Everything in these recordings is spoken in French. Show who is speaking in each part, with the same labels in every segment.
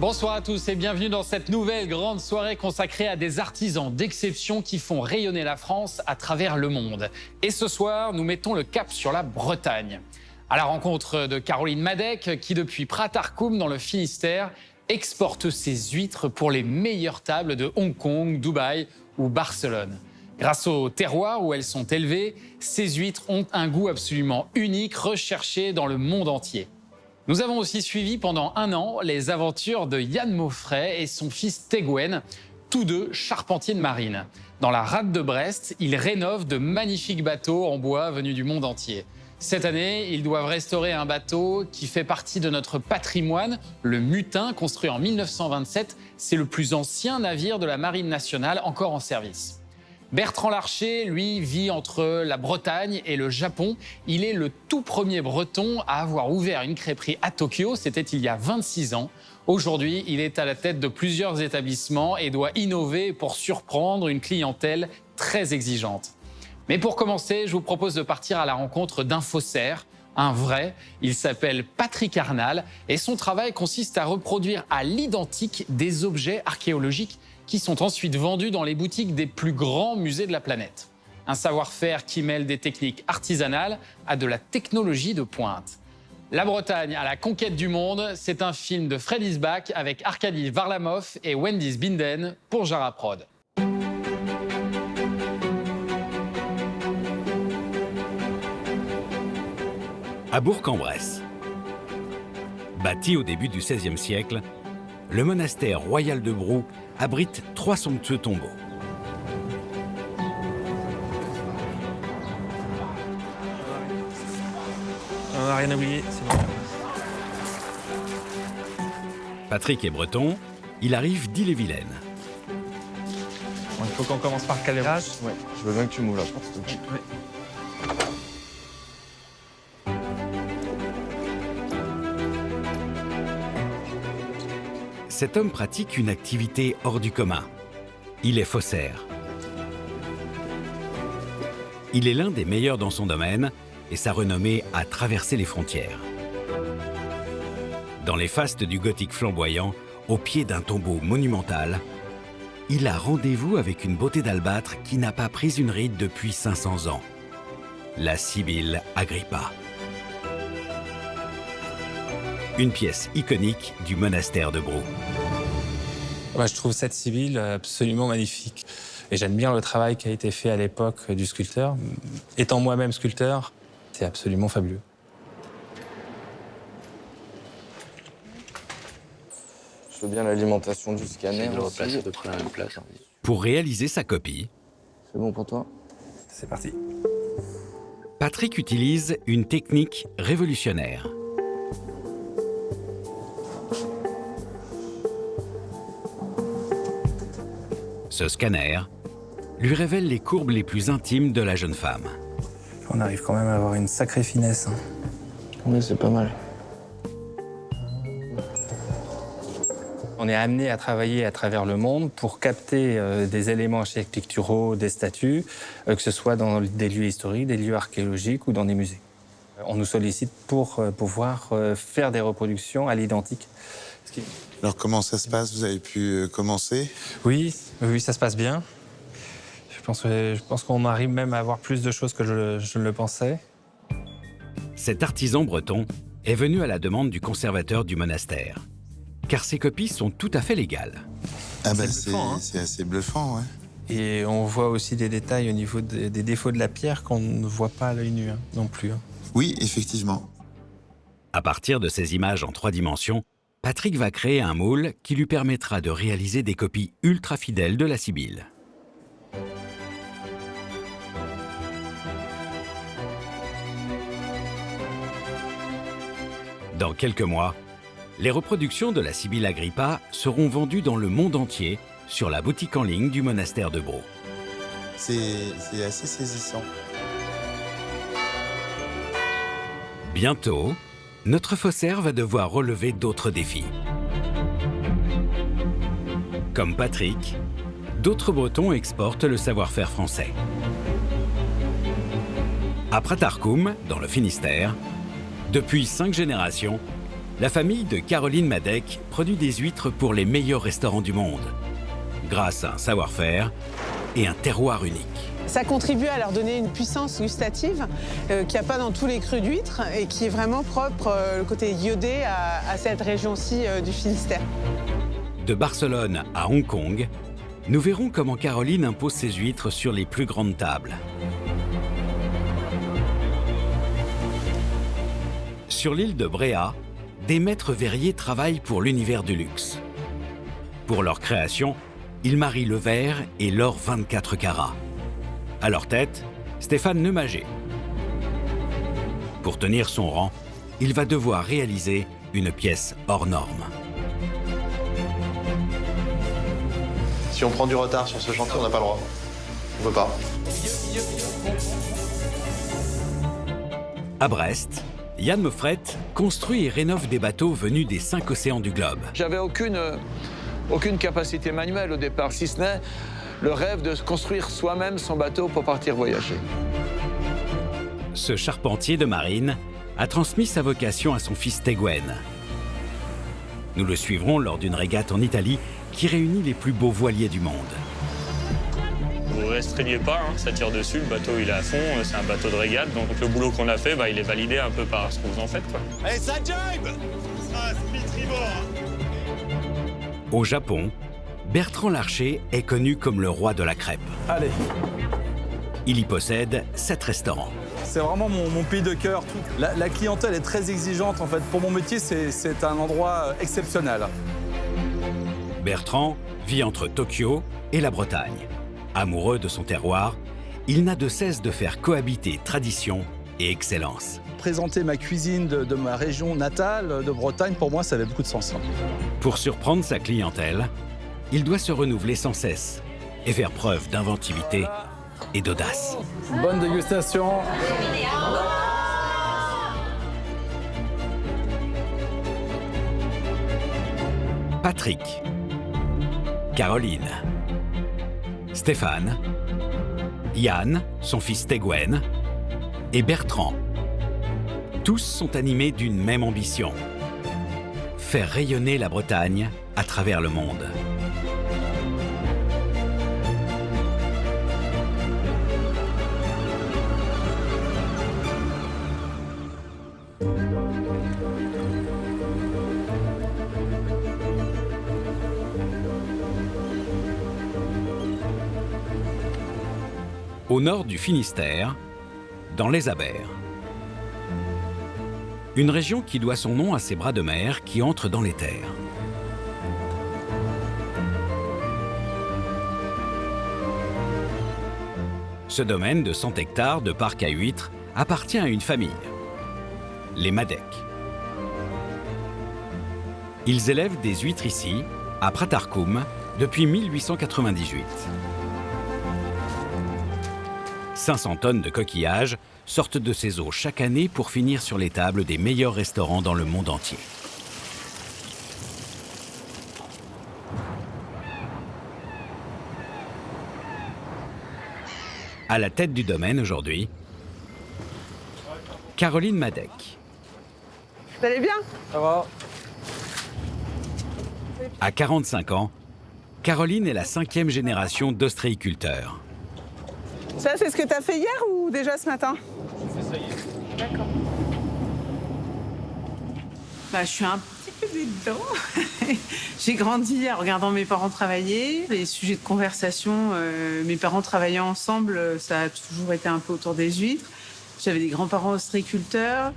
Speaker 1: Bonsoir à tous et bienvenue dans cette nouvelle grande soirée consacrée à des artisans d'exception qui font rayonner la France à travers le monde. Et ce soir, nous mettons le cap sur la Bretagne. À la rencontre de Caroline Madec, qui depuis Pratarkoum dans le Finistère, exporte ses huîtres pour les meilleures tables de Hong Kong, Dubaï ou Barcelone. Grâce au terroir où elles sont élevées, ces huîtres ont un goût absolument unique, recherché dans le monde entier. Nous avons aussi suivi pendant un an les aventures de Yann Maufray et son fils Teguen, tous deux charpentiers de marine. Dans la rade de Brest, ils rénovent de magnifiques bateaux en bois venus du monde entier. Cette année, ils doivent restaurer un bateau qui fait partie de notre patrimoine, le Mutin, construit en 1927. C'est le plus ancien navire de la Marine nationale encore en service. Bertrand Larcher, lui, vit entre la Bretagne et le Japon. Il est le tout premier Breton à avoir ouvert une crêperie à Tokyo. C'était il y a 26 ans. Aujourd'hui, il est à la tête de plusieurs établissements et doit innover pour surprendre une clientèle très exigeante. Mais pour commencer, je vous propose de partir à la rencontre d'un faussaire, un vrai. Il s'appelle Patrick Arnal et son travail consiste à reproduire à l'identique des objets archéologiques qui sont ensuite vendus dans les boutiques des plus grands musées de la planète. Un savoir-faire qui mêle des techniques artisanales à de la technologie de pointe. La Bretagne à la conquête du monde, c'est un film de Fred Isbach avec Arkady Varlamov et Wendy Binden pour Jara Prod.
Speaker 2: À Bourg-en-Bresse. Bâti au début du XVIe siècle, le monastère royal de Brou abrite 3 somptueux tombeaux.
Speaker 3: On n'a rien oublié, c'est bon.
Speaker 2: Patrick est breton, il arrive d'Ille-et-Vilaine.
Speaker 3: Bon, il faut qu'on commence par le calibrage.
Speaker 4: Ouais, je veux bien que tu m'ouvres la porte, s'il te plaît.
Speaker 3: Oui.
Speaker 2: Cet homme pratique une activité hors du commun. Il est faussaire. Il est l'un des meilleurs dans son domaine et sa renommée a traversé les frontières. Dans les fastes du gothique flamboyant, au pied d'un tombeau monumental, il a rendez-vous avec une beauté d'albâtre qui n'a pas pris une ride depuis 500 ans. La Sibylle Agrippa. Une pièce iconique du monastère de Brou.
Speaker 3: Je trouve cette Sibylle absolument magnifique. Et j'admire le travail qui a été fait à l'époque du sculpteur. Étant moi-même sculpteur, c'est absolument fabuleux.
Speaker 4: Je veux bien l'alimentation du scanner.
Speaker 5: Je le replace à peu près à la même place.
Speaker 2: Pour réaliser sa copie,
Speaker 4: C'est bon pour toi?
Speaker 3: C'est parti.
Speaker 2: Patrick utilise une technique révolutionnaire. Ce scanner lui révèle les courbes les plus intimes de la jeune femme.
Speaker 3: On arrive quand même à avoir une sacrée finesse.
Speaker 4: Oui, c'est pas mal.
Speaker 3: On est amené à travailler à travers le monde pour capter des éléments architecturaux, des statues, que ce soit dans des lieux historiques, des lieux archéologiques ou dans des musées. On nous sollicite pour pouvoir faire des reproductions à l'identique.
Speaker 6: Alors comment ça se passe? Vous avez pu commencer?
Speaker 3: Oui, ça se passe bien. Je pense qu'on arrive même à avoir plus de choses que je ne le pensais.
Speaker 2: Cet artisan breton est venu à la demande du conservateur du monastère, car ses copies sont tout à fait légales.
Speaker 6: Ah bah
Speaker 3: C'est bluffant, hein.
Speaker 6: c'est assez bluffant, ouais.
Speaker 3: Et on voit aussi des détails au niveau des défauts de la pierre qu'on ne voit pas à l'œil nu non plus.
Speaker 6: Oui, effectivement.
Speaker 2: À partir de ces images en 3 dimensions, Patrick va créer un moule qui lui permettra de réaliser des copies ultra fidèles de la Sibylle. Dans quelques mois, les reproductions de la Sibylle Agrippa seront vendues dans le monde entier sur la boutique en ligne du monastère de Brou.
Speaker 6: C'est assez saisissant.
Speaker 2: Bientôt, notre faussaire va devoir relever d'autres défis. Comme Patrick, d'autres Bretons exportent le savoir-faire français. À Pratarkoum, dans le Finistère, depuis 5 générations, la famille de Caroline Madec produit des huîtres pour les meilleurs restaurants du monde, grâce à un savoir-faire et un terroir unique.
Speaker 5: Ça contribue à leur donner une puissance gustative qu'il n'y a pas dans tous les crus d'huîtres et qui est vraiment propre, le côté iodé, à cette région-ci du Finistère.
Speaker 2: De Barcelone à Hong Kong, nous verrons comment Caroline impose ses huîtres sur les plus grandes tables. Sur l'île de Bréa, des maîtres verriers travaillent pour l'univers du luxe. Pour leur création, ils marient le verre et l'or 24 carats. À leur tête, Stéphane Neumager. Pour tenir son rang, il va devoir réaliser une pièce hors norme.
Speaker 7: Si on prend du retard sur ce chantier, on n'a pas le droit. On peut pas.
Speaker 2: À Brest, Yann Meufret construit et rénove des bateaux venus des 5 océans du globe.
Speaker 8: J'avais aucune capacité manuelle au départ, si ce n'est le rêve de construire soi-même son bateau pour partir voyager.
Speaker 2: Ce charpentier de marine a transmis sa vocation à son fils Teguen. Nous le suivrons lors d'une régate en Italie qui réunit les plus beaux voiliers du monde.
Speaker 9: Vous ne restreignez pas, hein, ça tire dessus, le bateau il est à fond, c'est un bateau de régate, donc le boulot qu'on a fait, il est validé un peu par ce que vous en faites, quoi.
Speaker 7: Allez, ça jibe! Ce sera un split tribord.
Speaker 2: Au Japon, Bertrand Larcher est connu comme le roi de la crêpe.
Speaker 10: Allez,
Speaker 2: Il y possède 7 restaurants.
Speaker 10: c'est vraiment mon pays de cœur. La clientèle est très exigeante en fait. Pour mon métier, c'est un endroit exceptionnel.
Speaker 2: Bertrand vit entre Tokyo et la Bretagne. Amoureux de son terroir, il n'a de cesse de faire cohabiter tradition et excellence.
Speaker 10: Présenter ma cuisine de ma région natale, de Bretagne, pour moi, ça avait beaucoup de sens.
Speaker 2: Pour surprendre sa clientèle, il doit se renouveler sans cesse et faire preuve d'inventivité et d'audace.
Speaker 10: Bonne dégustation.
Speaker 2: Patrick, Caroline, Stéphane, Yann, son fils Teguen, et Bertrand. Tous sont animés d'une même ambition: faire rayonner la Bretagne à travers le monde. Au nord du Finistère, dans les Abers. Une région qui doit son nom à ses bras de mer qui entrent dans les terres. Ce domaine de 100 hectares de parc à huîtres appartient à une famille, les Madec. Ils élèvent des huîtres ici, à Pratarkoum, depuis 1898. 500 tonnes de coquillages sortent de ces eaux chaque année pour finir sur les tables des meilleurs restaurants dans le monde entier. À la tête du domaine aujourd'hui, Caroline Madec.
Speaker 5: Vous allez bien?
Speaker 10: Ça va?
Speaker 2: À 45 ans, Caroline est la 5e génération d'ostréiculteurs.
Speaker 5: Ça, c'est ce que tu as fait hier ou déjà ce matin?
Speaker 10: J'ai fait ça hier.
Speaker 5: D'accord. Je suis un petit peu dedans. J'ai grandi en regardant mes parents travailler. Les sujets de conversation, mes parents travaillant ensemble, ça a toujours été un peu autour des huîtres. J'avais des grands-parents ostréiculteurs.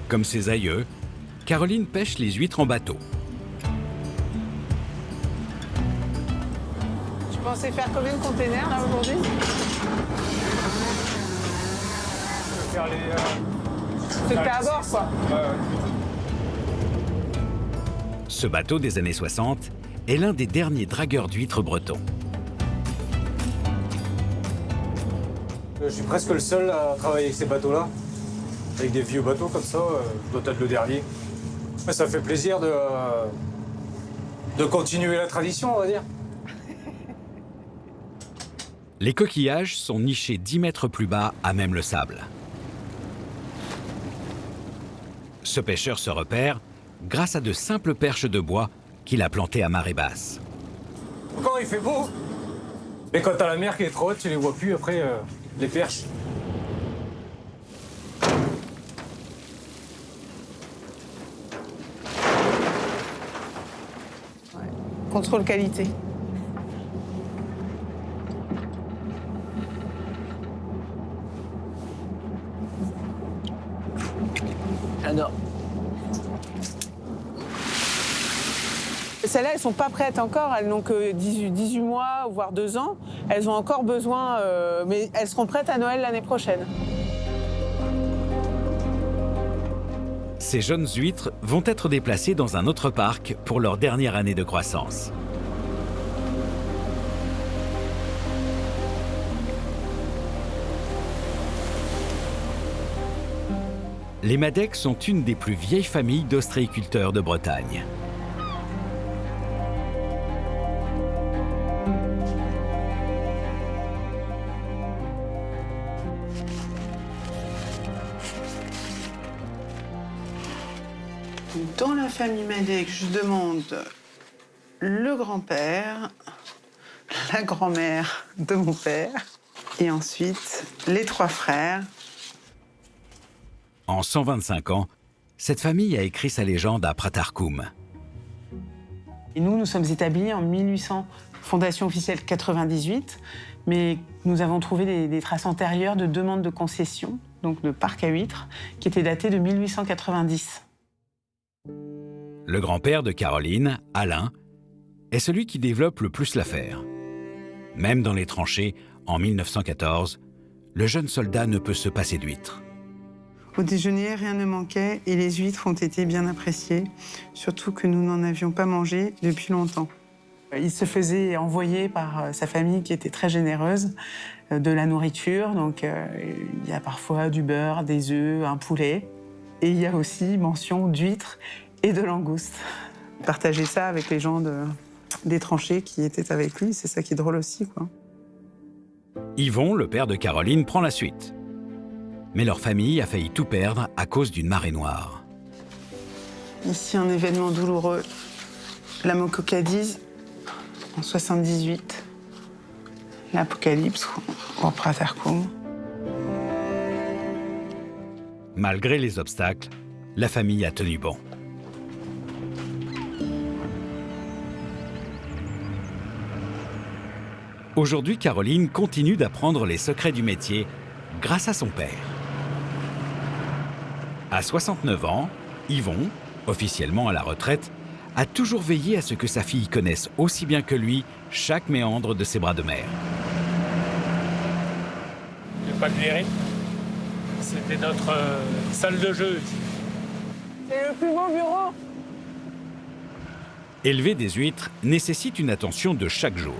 Speaker 2: Comme ses aïeux, Caroline pêche les huîtres en bateau.
Speaker 5: Tu pensais faire combien de containers là aujourd'hui? C'était à bord quoi.
Speaker 2: Ce bateau des années 60 est l'un des derniers dragueurs d'huîtres bretons.
Speaker 11: Je suis presque le seul à travailler avec ces bateaux-là. Avec des vieux bateaux comme ça, je dois être le dernier. Mais ça fait plaisir de continuer la tradition, on va dire.
Speaker 2: Les coquillages sont nichés 10 mètres plus bas à même le sable. Ce pêcheur se repère grâce à de simples perches de bois qu'il a plantées à marée basse.
Speaker 11: Quand il fait beau, mais quand t'as la mer qui est trop haute, tu les vois plus après, les perches.
Speaker 5: Contrôle qualité. J'adore. Celles-là, elles sont pas prêtes encore, elles n'ont que 18 mois, voire 2 ans. Elles ont encore besoin, mais elles seront prêtes à Noël l'année prochaine.
Speaker 2: Ces jeunes huîtres vont être déplacées dans un autre parc pour leur dernière année de croissance. Les Madec sont une des plus vieilles familles d'ostréiculteurs de Bretagne.
Speaker 5: Dans la famille Madec, je demande le grand-père, la grand-mère de mon père, et ensuite les 3 frères.
Speaker 2: En 125 ans, cette famille a écrit sa légende à Pratarkoum.
Speaker 5: Et nous sommes établis en 1800, fondation officielle 98, mais nous avons trouvé des traces antérieures de demandes de concession, donc de parc à huîtres, qui étaient datées de 1890.
Speaker 2: Le grand-père de Caroline, Alain, est celui qui développe le plus l'affaire. Même dans les tranchées, en 1914, le jeune soldat ne peut se passer d'huîtres.
Speaker 5: Au déjeuner, rien ne manquait et les huîtres ont été bien appréciées, surtout que nous n'en avions pas mangé depuis longtemps. Il se faisait envoyer par sa famille qui était très généreuse de la nourriture, donc il y a parfois du beurre, des œufs, un poulet. Et il y a aussi mention d'huîtres et de langoustes. Partager ça avec les gens des tranchées qui étaient avec lui, c'est ça qui est drôle aussi, quoi.
Speaker 2: Yvon, le père de Caroline, prend la suite. Mais leur famille a failli tout perdre à cause d'une marée noire.
Speaker 5: Ici, un événement douloureux. La Mococadise, en 78. L'apocalypse, au Pratarkoum.
Speaker 2: Malgré les obstacles, la famille a tenu bon. Aujourd'hui, Caroline continue d'apprendre les secrets du métier grâce à son père. À 69 ans, Yvon, officiellement à la retraite, a toujours veillé à ce que sa fille connaisse aussi bien que lui chaque méandre de ses bras de mer.
Speaker 12: Le pas de mairie, c'était notre salle de jeu ici.
Speaker 5: C'est le plus beau bureau.
Speaker 2: Élever des huîtres nécessite une attention de chaque jour.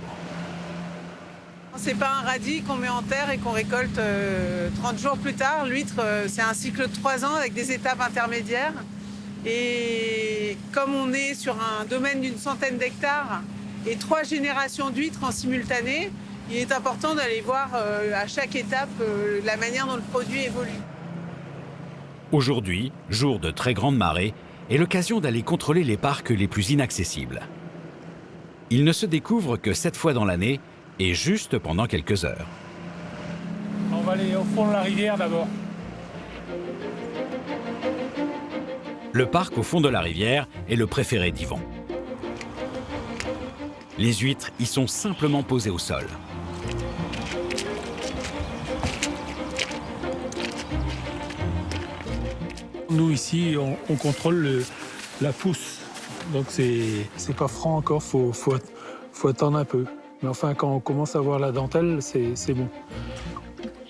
Speaker 5: C'est pas un radis qu'on met en terre et qu'on récolte 30 jours plus tard. L'huître, c'est un cycle de 3 ans avec des étapes intermédiaires. Et comme on est sur un domaine d'une centaine d'hectares et 3 générations d'huîtres en simultané, il est important d'aller voir à chaque étape la manière dont le produit évolue.
Speaker 2: Aujourd'hui, jour de très grande marée, est l'occasion d'aller contrôler les parcs les plus inaccessibles. Ils ne se découvrent que 7 fois dans l'année et juste pendant quelques heures.
Speaker 12: On va aller au fond de la rivière d'abord.
Speaker 2: Le parc au fond de la rivière est le préféré d'Yvon. Les huîtres y sont simplement posées au sol.
Speaker 12: Nous ici, on contrôle la pousse. Donc c'est pas franc encore, faut attendre un peu. Mais enfin, quand on commence à voir la dentelle, c'est bon.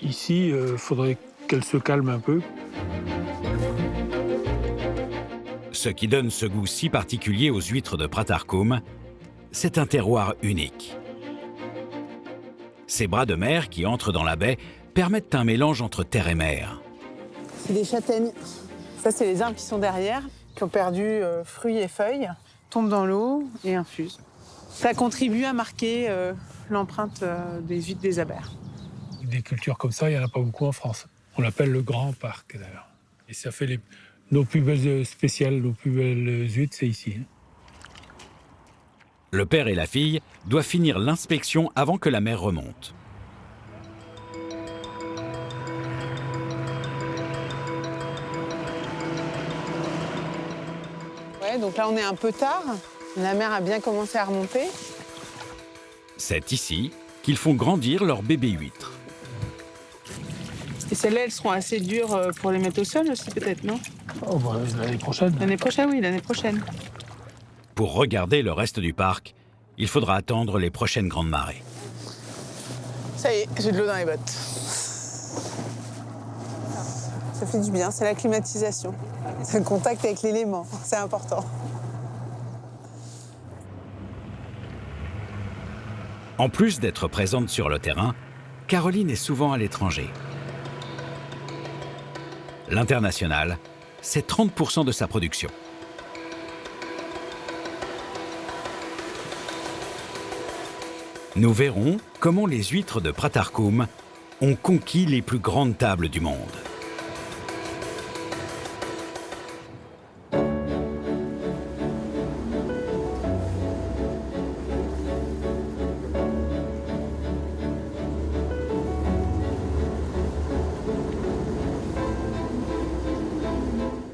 Speaker 12: Ici, il faudrait qu'elle se calme un peu.
Speaker 2: Ce qui donne ce goût si particulier aux huîtres de Pratarkoum, c'est un terroir unique. Ces bras de mer qui entrent dans la baie permettent un mélange entre terre et mer.
Speaker 5: C'est des châtaignes. Ça, c'est les arbres qui sont derrière, qui ont perdu fruits et feuilles, tombent dans l'eau et infusent. Ça contribue à marquer l'empreinte des huîtres des abers.
Speaker 12: Des cultures comme ça, il n'y en a pas beaucoup en France. On l'appelle le Grand Parc, d'ailleurs. Et ça fait Nos plus belles spéciales, nos plus belles huîtres, c'est ici.
Speaker 2: Le père et la fille doivent finir l'inspection avant que la mer remonte.
Speaker 5: Ouais, donc là on est un peu tard. La mer a bien commencé à remonter.
Speaker 2: C'est ici qu'ils font grandir leurs bébés huîtres.
Speaker 5: Et celles-là, elles seront assez dures pour les mettre au sol aussi, peut-être, non?
Speaker 12: Oh, bah, l'année prochaine.
Speaker 5: L'année prochaine, oui, l'année prochaine.
Speaker 2: Pour regarder le reste du parc, il faudra attendre les prochaines grandes marées.
Speaker 5: Ça y est, j'ai de l'eau dans les bottes. Ça fait du bien, c'est la climatisation. C'est le contact avec l'élément, c'est important.
Speaker 2: En plus d'être présente sur le terrain, Caroline est souvent à l'étranger. L'international, c'est 30% de sa production. Nous verrons comment les huîtres de Pratarkoum ont conquis les plus grandes tables du monde.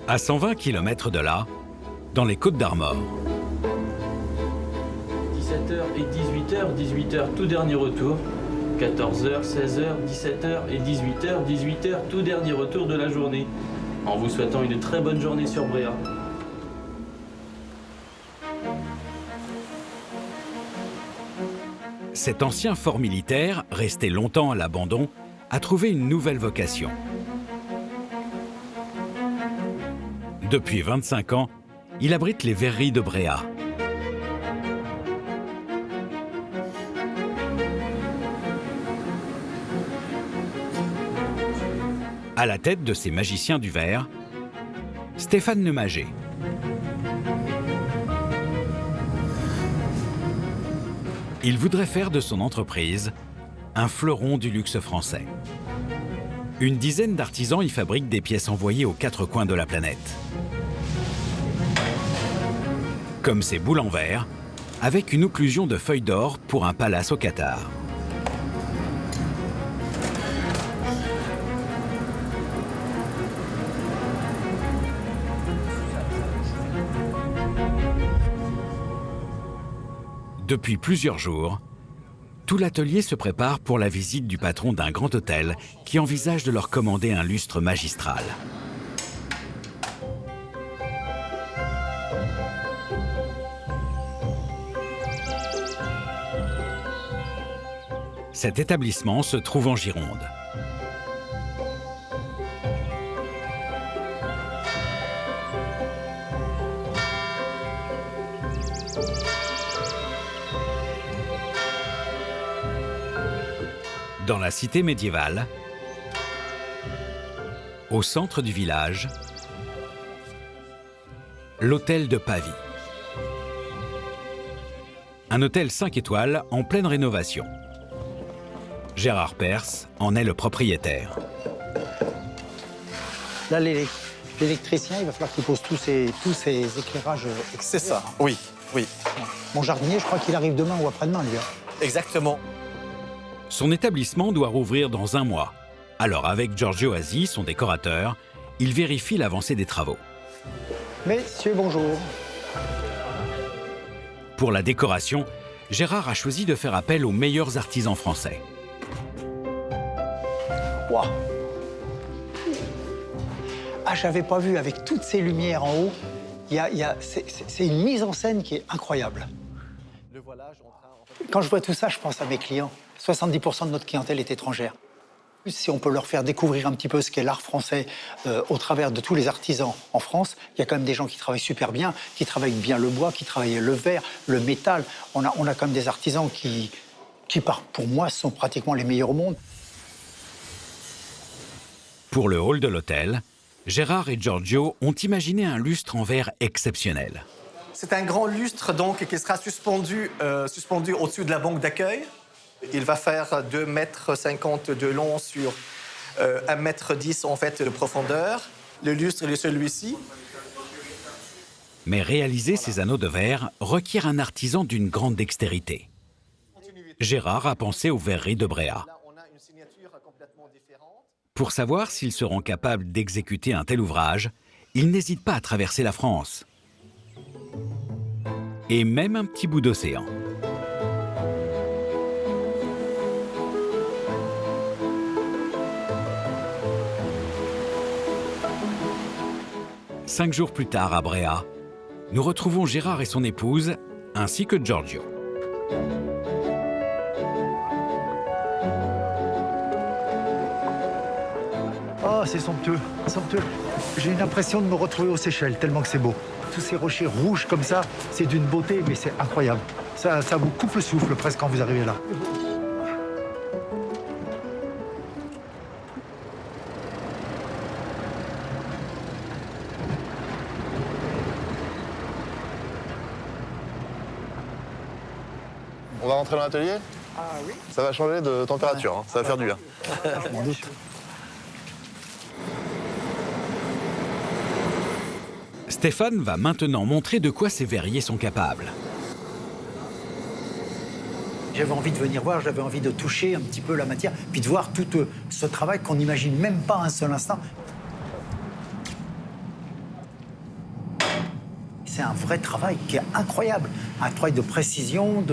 Speaker 2: À 120 km de là, dans les Côtes-d'Armor.
Speaker 13: 17h et 18h, 18h tout dernier retour. 14h, 16h, 17h et 18h, 18h tout dernier retour de la journée. En vous souhaitant une très bonne journée sur Bréa.
Speaker 2: Cet ancien fort militaire, resté longtemps à l'abandon, a trouvé une nouvelle vocation. Depuis 25 ans, il abrite les verreries de Bréa. À la tête de ces magiciens du verre, Stéphane Lemagé. Il voudrait faire de son entreprise un fleuron du luxe français. Une dizaine d'artisans y fabriquent des pièces envoyées aux quatre coins de la planète. Comme ces boules en verre, avec une occlusion de feuilles d'or pour un palace au Qatar. Depuis plusieurs jours, tout l'atelier se prépare pour la visite du patron d'un grand hôtel qui envisage de leur commander un lustre magistral. Cet établissement se trouve en Gironde. Dans la cité médiévale, au centre du village, l'hôtel de Pavie. Un hôtel 5 étoiles en pleine rénovation. Gérard Perse en est le propriétaire.
Speaker 14: Là, l'électricien, il va falloir qu'il pose tous ces éclairages extérieurs.
Speaker 7: C'est ça, oui, oui.
Speaker 14: Mon jardinier, je crois qu'il arrive demain ou après-demain, lui.
Speaker 7: Exactement.
Speaker 2: Son établissement doit rouvrir dans 1 mois. Alors, avec Giorgio Asi, son décorateur, il vérifie l'avancée des travaux.
Speaker 14: Messieurs, bonjour.
Speaker 2: Pour la décoration, Gérard a choisi de faire appel aux meilleurs artisans français.
Speaker 14: Wow. Ah, j'avais pas vu avec toutes ces lumières en haut. C'est une mise en scène qui est incroyable. Quand je vois tout ça, je pense à mes clients. 70% de notre clientèle est étrangère. Si on peut leur faire découvrir un petit peu ce qu'est l'art français au travers de tous les artisans en France, il y a quand même des gens qui travaillent super bien, qui travaillent bien le bois, qui travaillent le verre, le métal. On a quand même des artisans qui pour moi, sont pratiquement les meilleurs au monde.
Speaker 2: Pour le hall de l'hôtel, Gérard et Giorgio ont imaginé un lustre en verre exceptionnel.
Speaker 15: C'est un grand lustre donc, qui sera suspendu au-dessus de la banque d'accueil. Il va faire 2,50 m de long sur 1,10 m en fait de profondeur. Le lustre, il est celui-ci.
Speaker 2: Mais réaliser ces anneaux de verre requiert un artisan d'une grande dextérité. Gérard a pensé aux verreries de Bréa. Pour savoir s'ils seront capables d'exécuter un tel ouvrage, il n'hésite pas à traverser la France. Et même un petit bout d'océan. Cinq jours plus tard, à Bréa, nous retrouvons Gérard et son épouse, ainsi que Giorgio.
Speaker 14: Oh, c'est somptueux, somptueux. J'ai une impression de me retrouver aux Seychelles, tellement que c'est beau. Tous ces rochers rouges comme ça, c'est d'une beauté, mais c'est incroyable. Ça vous coupe le souffle presque quand vous arrivez là.
Speaker 7: On va rentrer dans l'atelier?
Speaker 14: Ah oui.
Speaker 7: Ça va changer de température, hein. Ça va faire du bien.
Speaker 2: Stéphane va maintenant montrer de quoi ces verriers sont capables.
Speaker 14: J'avais envie de venir voir, j'avais envie de toucher un petit peu la matière, puis de voir tout ce travail qu'on n'imagine même pas un seul instant. C'est un vrai travail qui est incroyable, un travail de précision,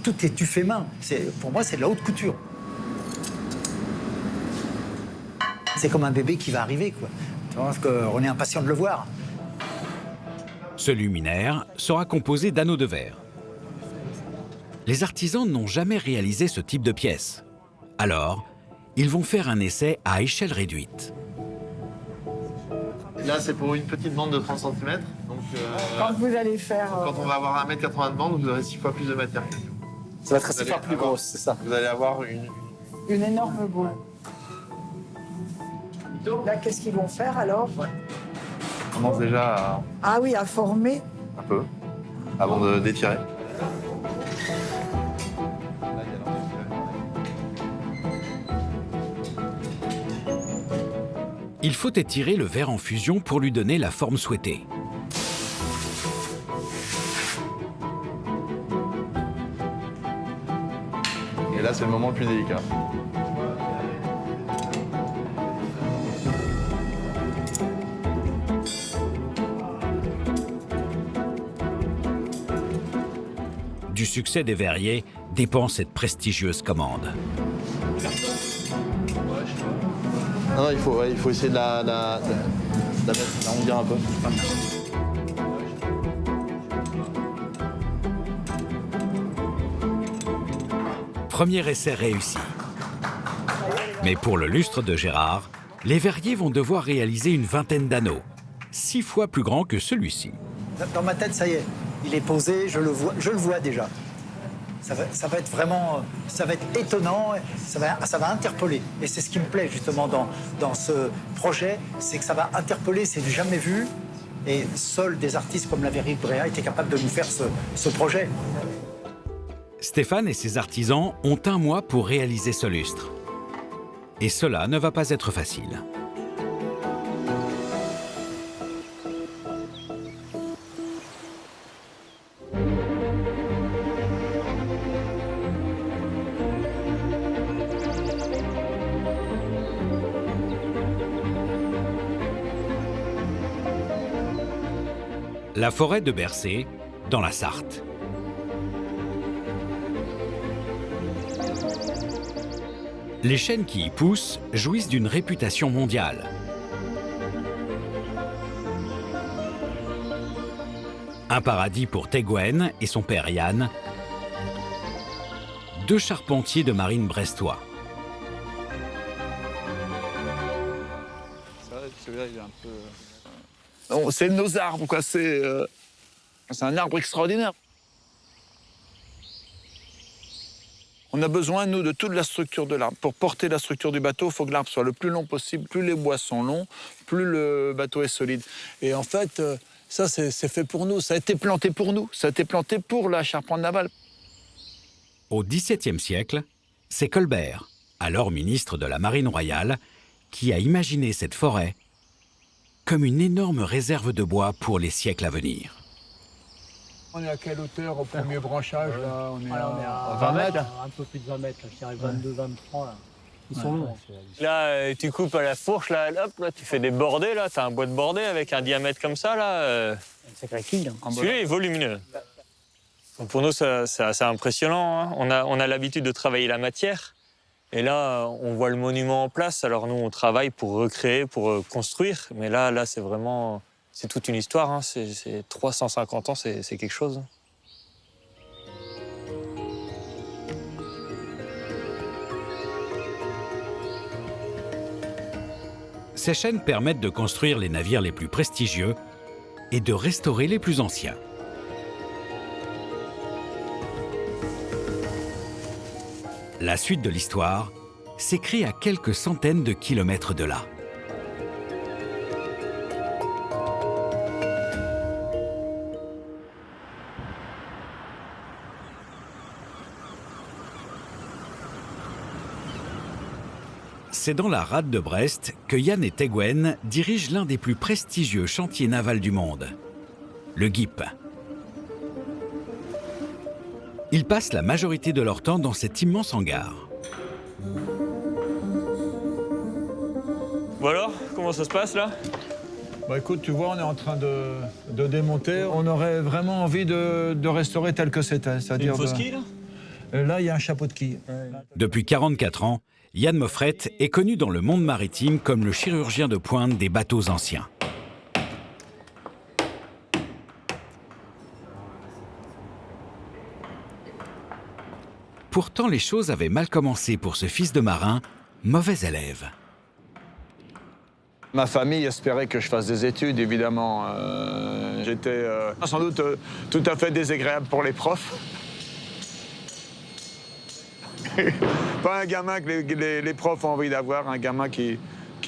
Speaker 14: tout est tu fait main. Pour moi, c'est de la haute couture. C'est comme un bébé qui va arriver, quoi. Tu vois, parce qu'on est impatient de le voir.
Speaker 2: Ce luminaire sera composé d'anneaux de verre. Les artisans n'ont jamais réalisé ce type de pièce. Alors, ils vont faire un essai à échelle réduite.
Speaker 7: Là, c'est pour une petite bande de 30 cm. Donc,
Speaker 5: Quand vous allez faire...
Speaker 7: quand on va avoir 1,80 m de bande, vous aurez 6 fois plus de matière.
Speaker 15: Ça va être 6 fois plus grosse, c'est ça.
Speaker 7: Vous allez avoir
Speaker 5: Une énorme boule. Là, qu'est-ce qu'ils vont faire alors?
Speaker 7: On commence déjà à...
Speaker 5: Ah oui, à former.
Speaker 7: un peu, avant d'étirer.
Speaker 2: Il faut étirer le verre en fusion pour lui donner la forme souhaitée.
Speaker 7: Et là, c'est le moment le plus délicat.
Speaker 2: Du succès des verriers dépend cette prestigieuse commande.
Speaker 7: Non, il faut essayer de la mettre, d'arrondir un peu.
Speaker 2: Premier essai réussi. Mais pour le lustre de Gérard, les verriers vont devoir réaliser une vingtaine d'anneaux, 6 fois plus grands que celui-ci.
Speaker 14: Dans ma tête, ça y est, il est posé, je le vois déjà. Ça va être vraiment, ça va être étonnant, ça va interpeller. Et c'est ce qui me plaît justement dans ce projet, c'est que ça va interpeller, c'est du jamais vu. Et seuls des artistes comme la verrerie de Bréa étaient capables de nous faire ce projet.
Speaker 2: Stéphane et ses artisans ont 1 mois pour réaliser ce lustre. Et cela ne va pas être facile. La forêt de Bercé, dans la Sarthe. Les chênes qui y poussent jouissent d'une réputation mondiale. Un paradis pour Téguen et son père Yann, 2 charpentiers de marine brestois.
Speaker 8: Celui-là, il est un peu... Non, c'est nos arbres, quoi. C'est un arbre extraordinaire. On a besoin, nous, de toute la structure de l'arbre. Pour porter la structure du bateau, il faut que l'arbre soit le plus long possible. Plus les bois sont longs, plus le bateau est solide. Et en fait, ça, c'est fait pour nous. Ça a été planté pour nous. Ça a été planté pour la charpente navale.
Speaker 2: Au XVIIe siècle, c'est Colbert, alors ministre de la Marine royale, qui a imaginé cette forêt comme une énorme réserve de bois pour les siècles à venir.
Speaker 8: On est à quelle hauteur au premier branchage là? On est
Speaker 11: à
Speaker 8: 20 mètres.
Speaker 11: Un peu plus de 20 mètres, là, je dirais 22, 23 là. Ils sont longs.
Speaker 9: Là, tu coupes à la fourche, là, hop, là, tu fais des bordées, là, t'as un bois de bordée avec un diamètre comme ça, là.
Speaker 11: C'est claquille.
Speaker 9: Celui-là est volumineux. Donc pour nous, c'est assez impressionnant, hein. On a l'habitude de travailler la matière. Et là, on voit le monument en place. Alors nous, on travaille pour recréer, pour construire. Mais là, c'est vraiment... C'est toute une histoire, hein. C'est 350 ans, c'est quelque chose.
Speaker 2: Ces chaînes permettent de construire les navires les plus prestigieux et de restaurer les plus anciens. La suite de l'histoire s'écrit à quelques centaines de kilomètres de là. C'est dans la rade de Brest que Yann et Teguen dirigent l'un des plus prestigieux chantiers navals du monde, le GIP. Ils passent la majorité de leur temps dans cet immense hangar.
Speaker 9: Bon alors, comment ça se passe là?
Speaker 8: Bah écoute, tu vois, on est en train de démonter. On aurait vraiment envie de restaurer tel que c'était.
Speaker 9: Une fausse quille là?
Speaker 8: Là, il y a un chapeau de quille.
Speaker 2: Depuis 44 ans, Yann Moffrette est connu dans le monde maritime comme le chirurgien de pointe des bateaux anciens. Pourtant, les choses avaient mal commencé pour ce fils de marin, mauvais élève.
Speaker 8: Ma famille espérait que je fasse des études, évidemment. J'étais sans doute tout à fait désagréable pour les profs. Pas un gamin que les profs ont envie d'avoir, un gamin qui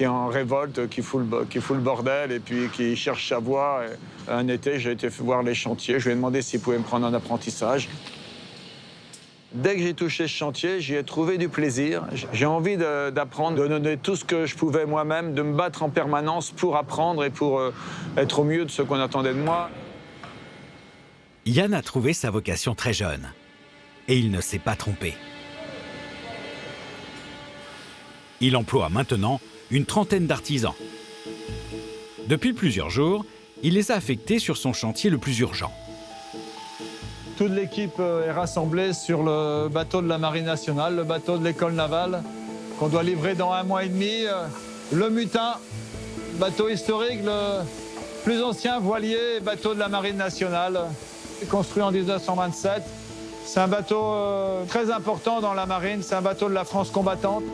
Speaker 8: est en révolte, qui fout le bordel et puis qui cherche sa voie. Et un été, j'ai été voir les chantiers. Je lui ai demandé s'il pouvait me prendre un apprentissage. Dès que j'ai touché ce chantier, j'y ai trouvé du plaisir. J'ai envie d'apprendre, de donner tout ce que je pouvais moi-même, de me battre en permanence pour apprendre et pour être au mieux de ce qu'on attendait de moi.
Speaker 2: Yann a trouvé sa vocation très jeune. Et il ne s'est pas trompé. Il emploie maintenant une trentaine d'artisans. Depuis plusieurs jours, il les a affectés sur son chantier le plus urgent.
Speaker 8: Toute l'équipe est rassemblée sur le bateau de la Marine nationale, le bateau de l'école navale, qu'on doit livrer dans 1 mois et demi. Le Mutin, bateau historique, le plus ancien voilier et bateau de la Marine nationale, construit en 1927. C'est un bateau très important dans la marine, c'est un bateau de la France combattante.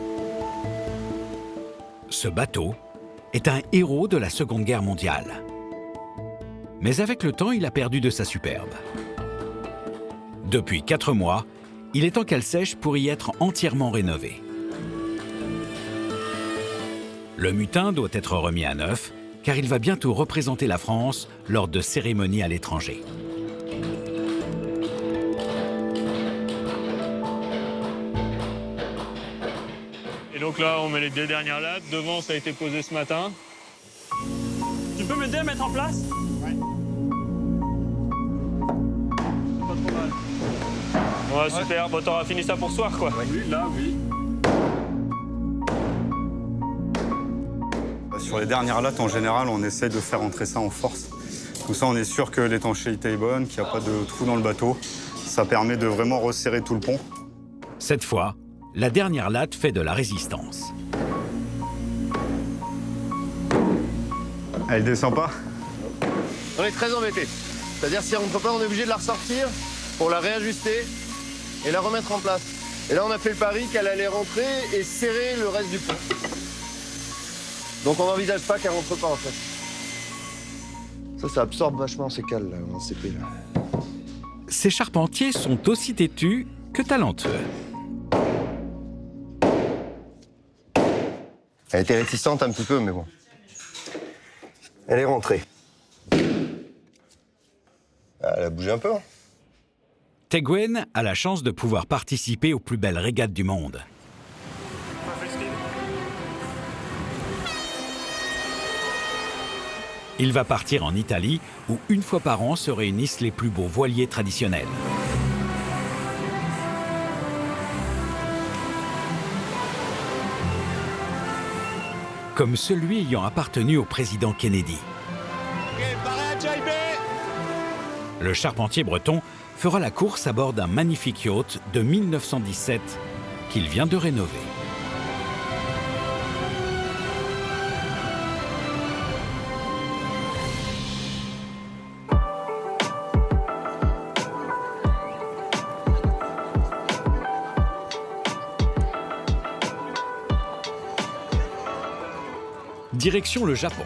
Speaker 2: Ce bateau est un héros de la Seconde Guerre mondiale. Mais avec le temps, il a perdu de sa superbe. Depuis 4 mois, il est en cale sèche pour y être entièrement rénové. Le Mutin doit être remis à neuf, car il va bientôt représenter la France lors de cérémonies à l'étranger.
Speaker 9: Et donc là, on met les 2 dernières lattes. Devant, ça a été posé ce matin. Tu peux m'aider à mettre en place? Ouais. Pas trop mal. Ouais, super. Bon, t'auras fini ça pour ce soir, quoi.
Speaker 10: Oui, là, oui.
Speaker 16: Sur les dernières lattes, en général, on essaie de faire entrer ça en force. Comme ça, on est sûr que l'étanchéité est bonne, qu'il n'y a pas de trou dans le bateau. Ça permet de vraiment resserrer tout le pont.
Speaker 2: Cette fois, la dernière latte fait de la résistance.
Speaker 16: Elle descend pas?
Speaker 7: On est très embêtés. C'est-à-dire si on ne peut pas, on est obligé de la ressortir pour la réajuster et la remettre en place. Et là, on a fait le pari qu'elle allait rentrer et serrer le reste du pont. Donc on n'envisage pas qu'elle rentre pas, en fait. Ça absorbe vachement ces cales, là, dans ces prix, là.
Speaker 2: Ces charpentiers sont aussi têtus que talentueux.
Speaker 7: Elle était réticente un petit peu, mais bon. Elle est rentrée. Elle a bougé un peu. Hein.
Speaker 2: Teguen a la chance de pouvoir participer aux plus belles régates du monde. Il va partir en Italie, où une fois par an se réunissent les plus beaux voiliers traditionnels. Comme celui ayant appartenu au président Kennedy. Le charpentier breton fera la course à bord d'un magnifique yacht de 1917 qu'il vient de rénover. Direction le Japon.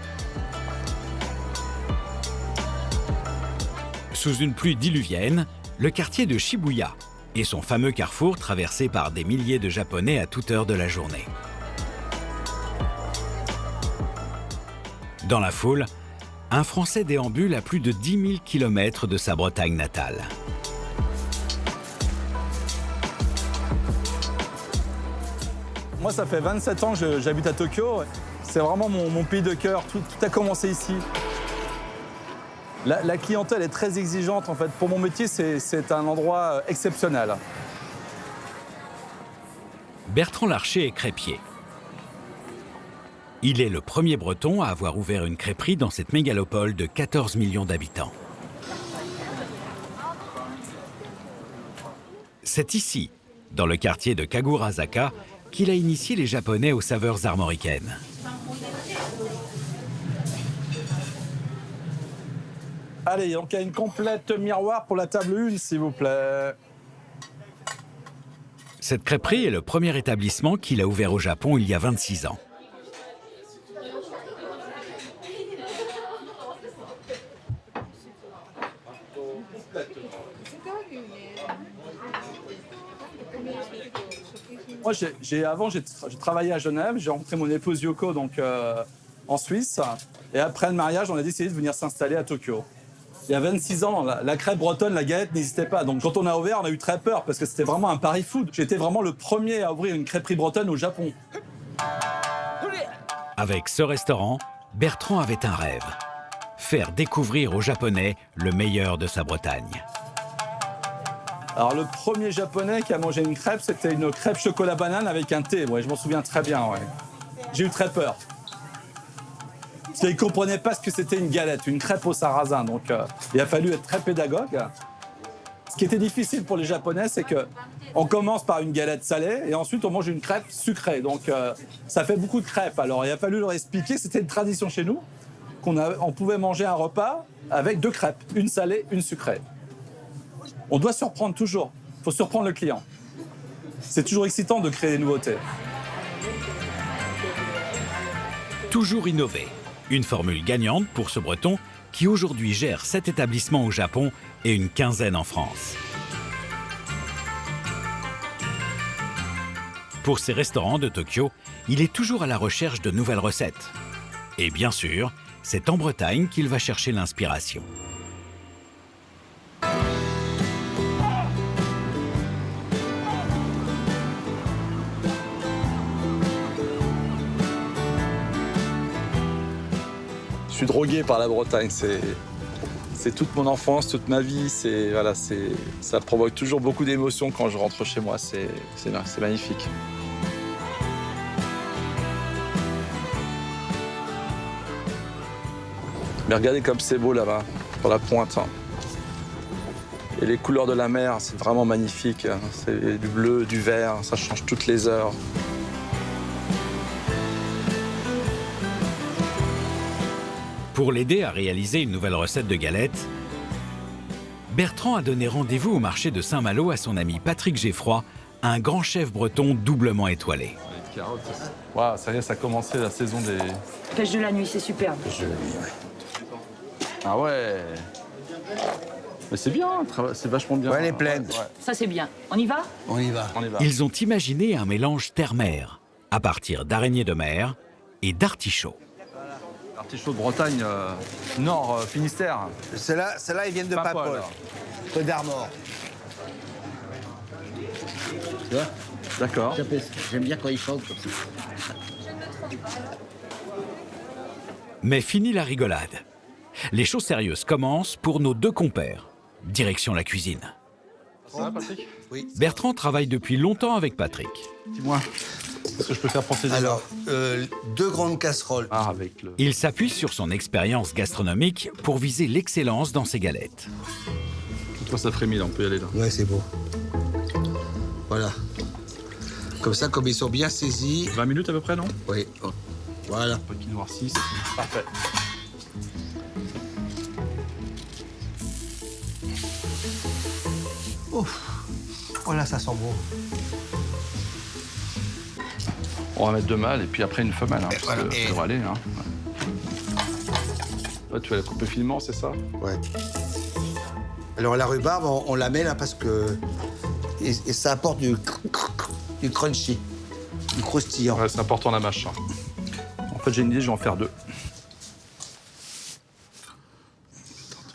Speaker 2: Sous une pluie diluvienne, le quartier de Shibuya et son fameux carrefour traversé par des milliers de Japonais à toute heure de la journée. Dans la foule, un Français déambule à plus de 10 000 km de sa Bretagne natale.
Speaker 10: Moi, ça fait 27 ans que j'habite à Tokyo. C'est vraiment mon pays de cœur. Tout a commencé ici. La clientèle est très exigeante. En fait. Pour mon métier, c'est un endroit exceptionnel.
Speaker 2: Bertrand Larcher est crêpier. Il est le premier Breton à avoir ouvert une crêperie dans cette mégalopole de 14 millions d'habitants. C'est ici, dans le quartier de Kagurazaka, qu'il a initié les Japonais aux saveurs armoricaines.
Speaker 10: Allez, donc il y a une complète miroir pour la table 1, s'il vous plaît.
Speaker 2: Cette crêperie est le premier établissement qu'il a ouvert au Japon il y a 26 ans.
Speaker 10: Moi, avant, j'ai travaillé à Genève. J'ai rencontré mon épouse Yoko donc, en Suisse. Et après le mariage, on a décidé de venir s'installer à Tokyo. Il y a 26 ans, la crêpe bretonne, la galette n'existait pas. Donc quand on a ouvert, on a eu très peur parce que c'était vraiment un pari fou. J'étais vraiment le premier à ouvrir une crêperie bretonne au Japon.
Speaker 2: Avec ce restaurant, Bertrand avait un rêve. Faire découvrir aux Japonais le meilleur de sa Bretagne.
Speaker 10: Alors le premier Japonais qui a mangé une crêpe, c'était une crêpe chocolat banane avec un thé. Ouais, je m'en souviens très bien. Ouais. J'ai eu très peur. Parce qu'ils ne comprenaient pas ce que c'était une galette, une crêpe au sarrasin. Donc il a fallu être très pédagogue. Ce qui était difficile pour les Japonais, c'est qu'on commence par une galette salée et ensuite on mange une crêpe sucrée. Donc ça fait beaucoup de crêpes. Alors il a fallu leur expliquer, c'était une tradition chez nous, qu'on pouvait manger un repas avec 2 crêpes, une salée, une sucrée. On doit surprendre toujours. Il faut surprendre le client. C'est toujours excitant de créer des nouveautés.
Speaker 2: Toujours innover. Une formule gagnante pour ce Breton qui aujourd'hui gère 7 établissements au Japon et une quinzaine en France. Pour ces restaurants de Tokyo, il est toujours à la recherche de nouvelles recettes. Et bien sûr, c'est en Bretagne qu'il va chercher l'inspiration.
Speaker 10: Je suis drogué par la Bretagne, c'est toute mon enfance, toute ma vie, voilà, ça provoque toujours beaucoup d'émotions quand je rentre chez moi, c'est magnifique. Mais regardez comme c'est beau là-bas, sur la pointe. Et les couleurs de la mer, c'est vraiment magnifique. C'est du bleu, du vert, ça change toutes les heures.
Speaker 2: Pour l'aider à réaliser une nouvelle recette de galette, Bertrand a donné rendez-vous au marché de Saint-Malo à son ami Patrick Geffroy, un grand chef breton doublement étoilé.
Speaker 10: Wow, ça y est, ça a commencé la saison des...
Speaker 17: Pêche de la nuit, c'est superbe.
Speaker 10: Pêche de la nuit, ouais. Ah ouais. Mais c'est bien, c'est vachement bien.
Speaker 17: Ouais, elle est pleine. Ouais. Ça, c'est bien. On y va ?
Speaker 10: On y va.
Speaker 2: Ils ont imaginé un mélange terre-mer, à partir d'araignées de mer et d'artichauts.
Speaker 10: Artichaut de Bretagne, Nord, Finistère.
Speaker 18: Celles-là, ils viennent de Paimpol, Peu d'Armor.
Speaker 10: Tu vois ? D'accord.
Speaker 18: J'aime bien quand ils chantent comme ça.
Speaker 2: Mais fini la rigolade. Les choses sérieuses commencent pour nos deux compères. Direction la cuisine.
Speaker 11: Ça va, Patrick?
Speaker 18: Oui.
Speaker 2: Bertrand travaille depuis longtemps avec Patrick.
Speaker 10: Dis-moi, qu'est-ce que je peux faire pour tes
Speaker 18: Alors, 2 grandes casseroles.
Speaker 10: Ah, avec le...
Speaker 2: Il s'appuie sur son expérience gastronomique pour viser l'excellence dans ses galettes.
Speaker 10: Toi, ça frémit, là, on peut y aller là.
Speaker 18: Ouais, c'est beau. Voilà. Comme ça, comme ils sont bien saisis.
Speaker 10: 20 minutes à peu près, non?
Speaker 18: Oui. Voilà.
Speaker 10: Pas qu'ils noircissent. Parfait.
Speaker 18: Ouf. Voilà, ça sent bon.
Speaker 10: On va mettre 2 mâles et puis après une femelle, hein, parce
Speaker 18: voilà,
Speaker 10: que ça devrait aller. Hein. Ouais, tu vas la couper finement, c'est ça?
Speaker 18: Ouais. Alors la rhubarbe, on la met là parce que... Et ça apporte du crunchy, du croustillant.
Speaker 10: Ouais, c'est important la mâche. Hein. En fait, j'ai une idée, je vais en faire 2. Attends,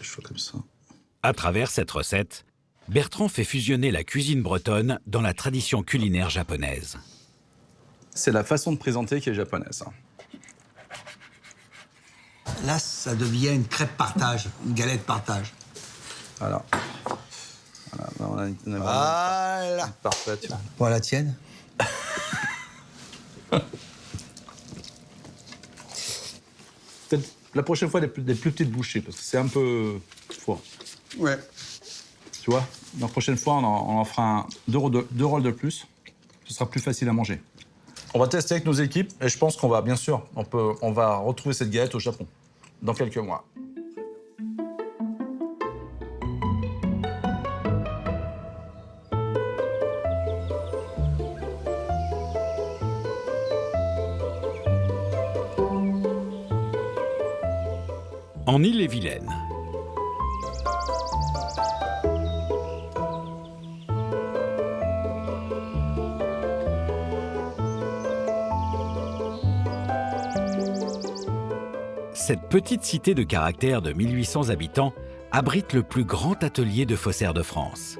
Speaker 10: chaud comme ça.
Speaker 2: À travers cette recette, Bertrand fait fusionner la cuisine bretonne dans la tradition culinaire japonaise.
Speaker 10: C'est la façon de présenter qui est japonaise. Hein.
Speaker 18: Là, ça devient une crêpe partage, une galette partage.
Speaker 10: Voilà. Voilà.
Speaker 18: Voilà.
Speaker 10: Parfait. Tu vois.
Speaker 18: Pour la tienne.
Speaker 10: Peut-être la prochaine fois, des plus petites bouchées, parce que c'est un peu froid.
Speaker 18: Ouais.
Speaker 10: Tu vois, la prochaine fois, on en fera 2 rôles de plus. Ce sera plus facile à manger. On va tester avec nos équipes et je pense qu'on va, bien sûr, on va retrouver cette galette au Japon dans quelques mois.
Speaker 2: En Ille-et-Vilaine, cette petite cité de caractère de 1800 habitants abrite le plus grand atelier de faussaires de France.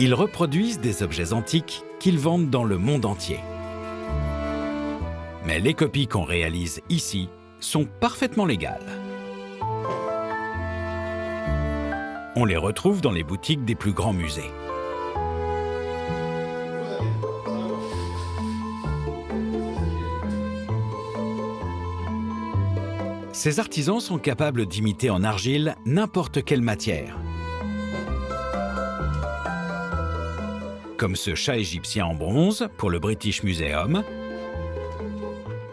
Speaker 2: Ils reproduisent des objets antiques qu'ils vendent dans le monde entier. Mais les copies qu'on réalise ici sont parfaitement légales. On les retrouve dans les boutiques des plus grands musées. Ces artisans sont capables d'imiter en argile n'importe quelle matière. Comme ce chat égyptien en bronze pour le British Museum,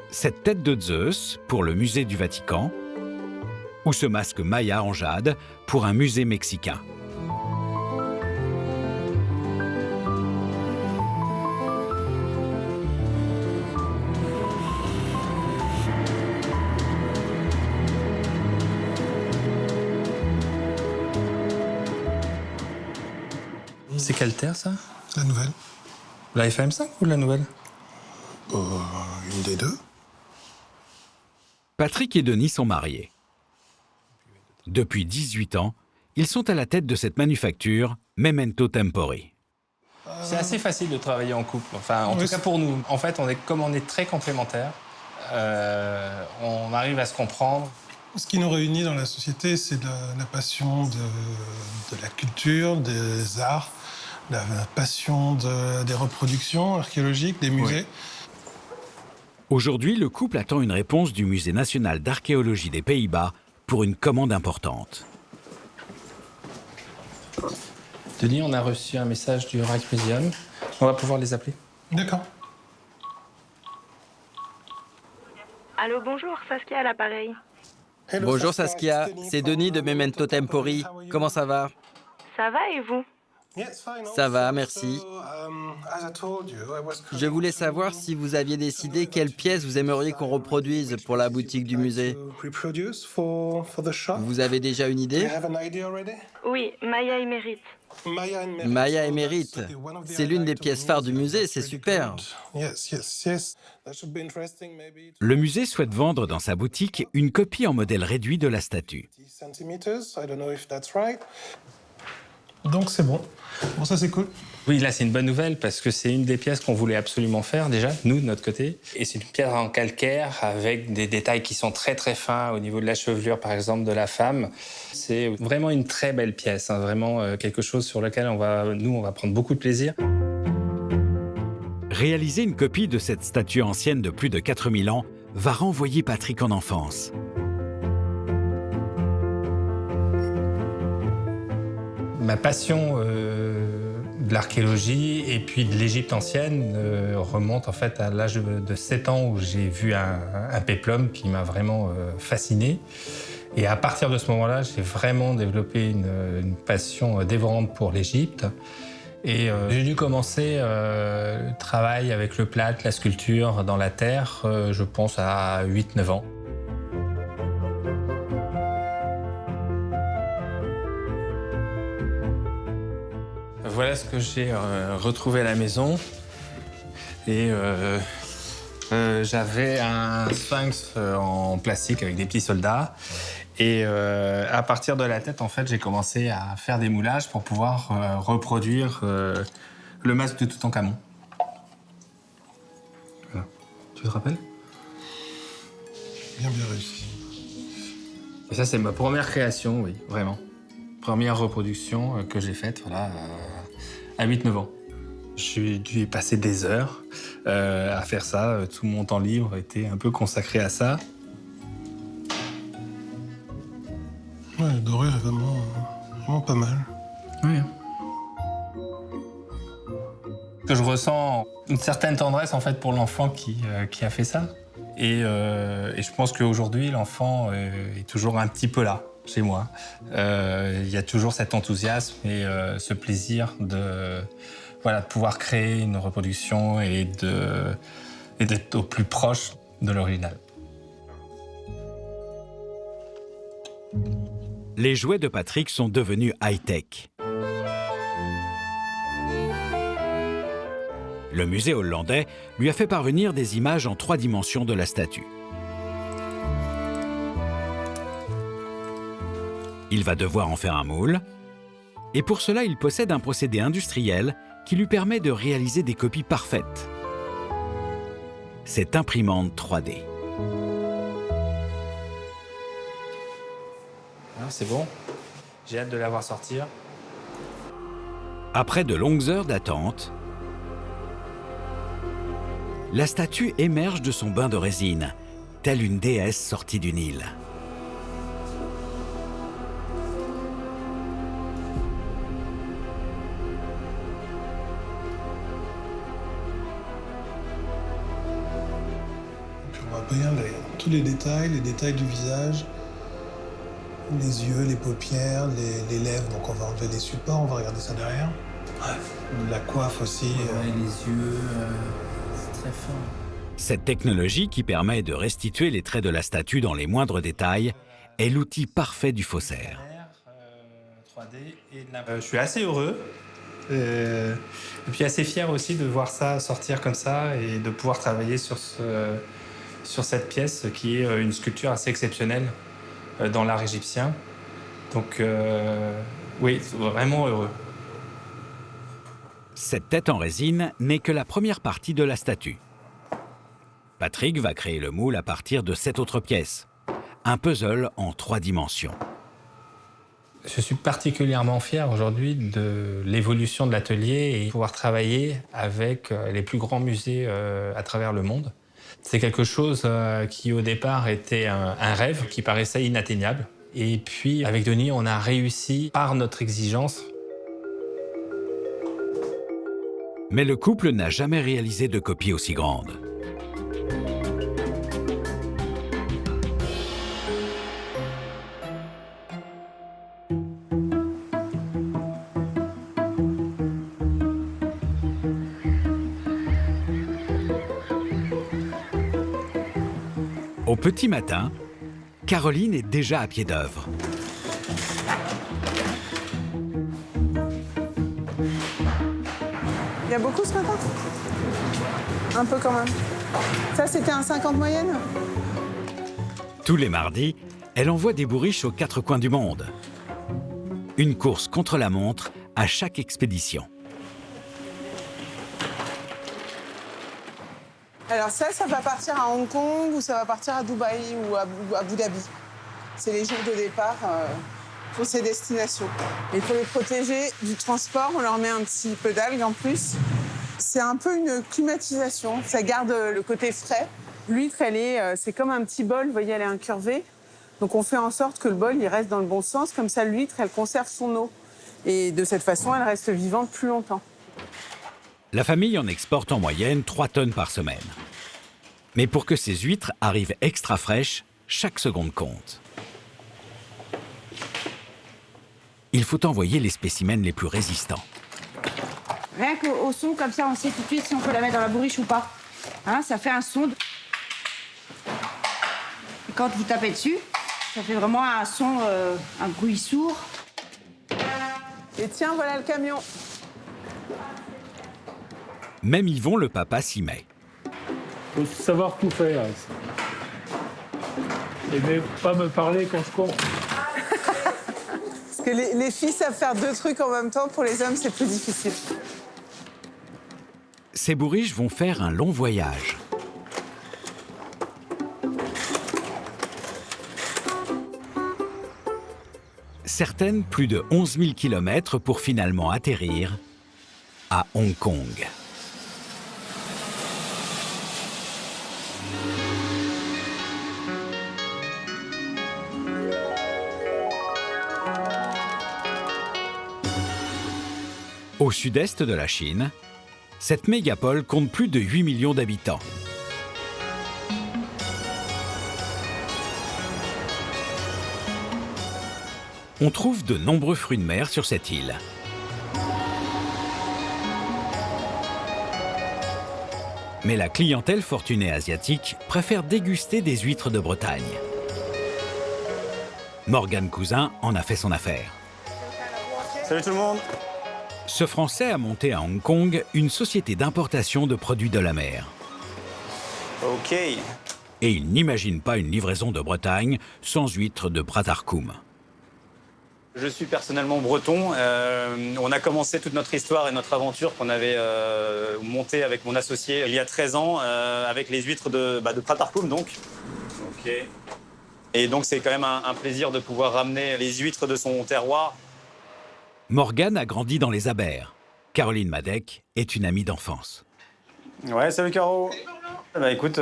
Speaker 2: cette tête de Zeus pour le musée du Vatican, ou ce masque Maya en jade pour un musée mexicain.
Speaker 3: C'est quelle terre, ça?
Speaker 19: La nouvelle.
Speaker 3: La FM5 ou la nouvelle?
Speaker 19: Une des deux.
Speaker 2: Patrick et Denis sont mariés. Depuis 18 ans, ils sont à la tête de cette manufacture, Memento Tempori.
Speaker 3: C'est assez facile de travailler en couple, enfin en tout cas pour nous. En fait, comme on est très complémentaires, on arrive à se comprendre.
Speaker 19: Ce qui nous réunit dans la société, c'est la passion de la culture, des arts, la passion des reproductions archéologiques, des musées.
Speaker 2: Aujourd'hui, le couple attend une réponse du Musée national d'archéologie des Pays-Bas pour une commande importante.
Speaker 3: Denis, on a reçu un message du Rijksmuseum. On va pouvoir les appeler.
Speaker 19: D'accord.
Speaker 20: Allô, bonjour, Saskia à l'appareil.
Speaker 21: Bonjour Saskia, c'est Denis de Memento Tempori. Comment ça va?
Speaker 20: Ça va et vous?
Speaker 21: Ça va, merci. Je voulais savoir si vous aviez décidé quelles pièces vous aimeriez qu'on reproduise pour la boutique du musée. Vous avez déjà une idée?
Speaker 20: Oui, Maya émérite.
Speaker 21: Maya émérite. C'est l'une des pièces phares du musée, c'est super.
Speaker 2: Le musée souhaite vendre dans sa boutique une copie en modèle réduit de la statue.
Speaker 19: Donc c'est bon. Bon, ça c'est cool.
Speaker 3: Oui, là, c'est une bonne nouvelle parce que c'est une des pièces qu'on voulait absolument faire déjà, nous, de notre côté. Et c'est une pierre en calcaire avec des détails qui sont très, très fins au niveau de la chevelure, par exemple, de la femme. C'est vraiment une très belle pièce, hein, vraiment quelque chose sur lequel on va prendre beaucoup de plaisir.
Speaker 2: Réaliser une copie de cette statue ancienne de plus de 4000 ans va renvoyer Patrick en enfance.
Speaker 3: Ma passion de l'archéologie et puis de l'Égypte ancienne remonte en fait à l'âge de 7 ans où j'ai vu un péplum qui m'a vraiment fasciné. Et à partir de ce moment-là, j'ai vraiment développé une passion dévorante pour l'Égypte. Et j'ai dû commencer le travail avec le plâtre, la sculpture dans la terre, je pense à 8-9 ans. Voilà ce que j'ai retrouvé à la maison. Et j'avais un sphinx en plastique avec des petits soldats. Et à partir de la tête, en fait, j'ai commencé à faire des moulages pour pouvoir reproduire le masque de Toutankhamon. Voilà. Tu te rappelles?
Speaker 19: Bien réussi.
Speaker 3: Et ça, c'est ma première création, oui, vraiment. Première reproduction que j'ai faite, voilà, à 8-9 ans. J'ai dû y passer des heures à faire ça. Tout mon temps libre était un peu consacré à ça.
Speaker 19: Ouais, le doré est vraiment pas mal.
Speaker 3: Oui. Que je ressens une certaine tendresse en fait pour l'enfant qui a fait ça. Et je pense qu'aujourd'hui, l'enfant est toujours un petit peu là, chez moi. Il y a toujours cet enthousiasme et ce plaisir de pouvoir créer une reproduction et d'être au plus proche de l'original.
Speaker 2: Les jouets de Patrick sont devenus high-tech. Le musée hollandais lui a fait parvenir des images en 3 dimensions de la statue. Il va devoir en faire un moule, et pour cela, il possède un procédé industriel qui lui permet de réaliser des copies parfaites. Cette imprimante 3D.
Speaker 3: C'est bon, j'ai hâte de la voir sortir.
Speaker 2: Après de longues heures d'attente, la statue émerge de son bain de résine, telle une déesse sortie du Nil.
Speaker 19: On voit bien tous les détails du visage. Les yeux, les paupières, les lèvres, donc on va enlever les supports, on va regarder ça derrière. Ouais. La coiffe aussi.
Speaker 3: Ouais, les yeux, c'est très fin.
Speaker 2: Cette technologie qui permet de restituer les traits de la statue dans les moindres détails est l'outil parfait du faussaire.
Speaker 3: 3D et je suis assez heureux et puis assez fier aussi de voir ça sortir comme ça et de pouvoir travailler sur cette pièce qui est une sculpture assez exceptionnelle dans l'art égyptien. Donc oui, vraiment heureux.
Speaker 2: Cette tête en résine n'est que la première partie de la statue. Patrick va créer le moule à partir de 7 autres pièces. Un puzzle en 3 dimensions.
Speaker 3: Je suis particulièrement fier aujourd'hui de l'évolution de l'atelier et pouvoir travailler avec les plus grands musées à travers le monde. C'est quelque chose qui au départ était un rêve qui paraissait inatteignable. Et puis avec Denis, on a réussi par notre exigence.
Speaker 2: Mais le couple n'a jamais réalisé de copie aussi grande. Au petit matin, Caroline est déjà à pied d'œuvre.
Speaker 5: Il y a beaucoup ce matin? Un peu quand même. Ça, c'était un 50 moyenne?
Speaker 2: Tous les mardis, elle envoie des bourriches aux 4 coins du monde. Une course contre la montre à chaque expédition.
Speaker 5: Alors ça va partir à Hong Kong ou ça va partir à Dubaï ou à Abu Dhabi. C'est les jours de départ pour ces destinations. Et pour les protéger du transport, on leur met un petit peu d'algues en plus. C'est un peu une climatisation, ça garde le côté frais. L'huître, c'est comme un petit bol, vous voyez, elle est incurvée. Donc on fait en sorte que le bol il reste dans le bon sens, comme ça l'huître, elle conserve son eau. Et de cette façon, elle reste vivante plus longtemps.
Speaker 2: La famille en exporte en moyenne 3 tonnes par semaine. Mais pour que ces huîtres arrivent extra fraîches, chaque seconde compte. Il faut envoyer les spécimens les plus résistants.
Speaker 17: Rien qu'au son, comme ça, on sait tout de suite si on peut la mettre dans la bourriche ou pas. Hein, ça fait un son. Et quand vous tapez dessus, ça fait vraiment un son, un bruit sourd.
Speaker 5: Et tiens, voilà le camion.
Speaker 2: Même Yvon, le papa, s'y met.
Speaker 12: Il faut savoir tout faire. Et mais pas me parler quand je cours.
Speaker 5: Parce que les filles savent faire 2 trucs en même temps, pour les hommes, c'est plus difficile.
Speaker 2: Ces bourriches vont faire un long voyage. Certaines plus de 11 000 km pour finalement atterrir à Hong Kong. Au sud-est de la Chine, cette mégapole compte plus de 8 millions d'habitants. On trouve de nombreux fruits de mer sur cette île. Mais la clientèle fortunée asiatique préfère déguster des huîtres de Bretagne. Morgane Cousin en a fait son affaire.
Speaker 1: Salut tout le monde!
Speaker 2: Ce Français a monté à Hong Kong une société d'importation de produits de la mer.
Speaker 1: Ok.
Speaker 2: Et il n'imagine pas une livraison de Bretagne sans huîtres de Pratarkoum.
Speaker 1: Je suis personnellement breton. On a commencé toute notre histoire et notre aventure qu'on avait montée avec mon associé il y a 13 ans avec les huîtres de Pratarkoum donc. Ok. Et donc c'est quand même un plaisir de pouvoir ramener les huîtres de son terroir.
Speaker 2: Morgane a grandi dans les Abers. Caroline Madec est une amie d'enfance.
Speaker 1: Ouais, salut Caro. Bah écoute,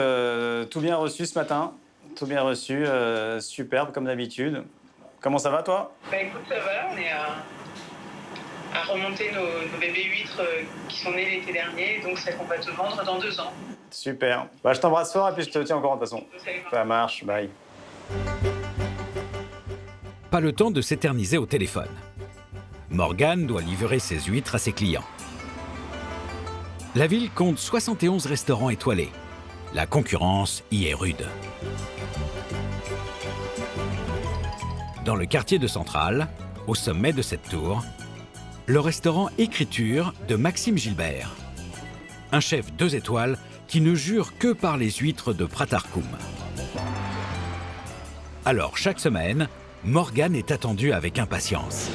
Speaker 1: tout bien reçu ce matin. Tout bien reçu, superbe comme d'habitude. Comment ça va toi?
Speaker 5: Bah écoute, ça va, on est à remonter nos bébés huîtres qui sont nés l'été dernier, donc c'est qu'on va te vendre dans 2 ans.
Speaker 1: Super. Bah je t'embrasse fort et puis je te tiens au courant de toute façon. Ça marche, bye.
Speaker 2: Pas le temps de s'éterniser au téléphone. Morgane doit livrer ses huîtres à ses clients. La ville compte 71 restaurants étoilés. La concurrence y est rude. Dans le quartier de Centrale, au sommet de cette tour, le restaurant Écriture de Maxime Gilbert. Un chef 2 étoiles qui ne jure que par les huîtres de Pratarkoum. Alors, chaque semaine, Morgane est attendue avec impatience.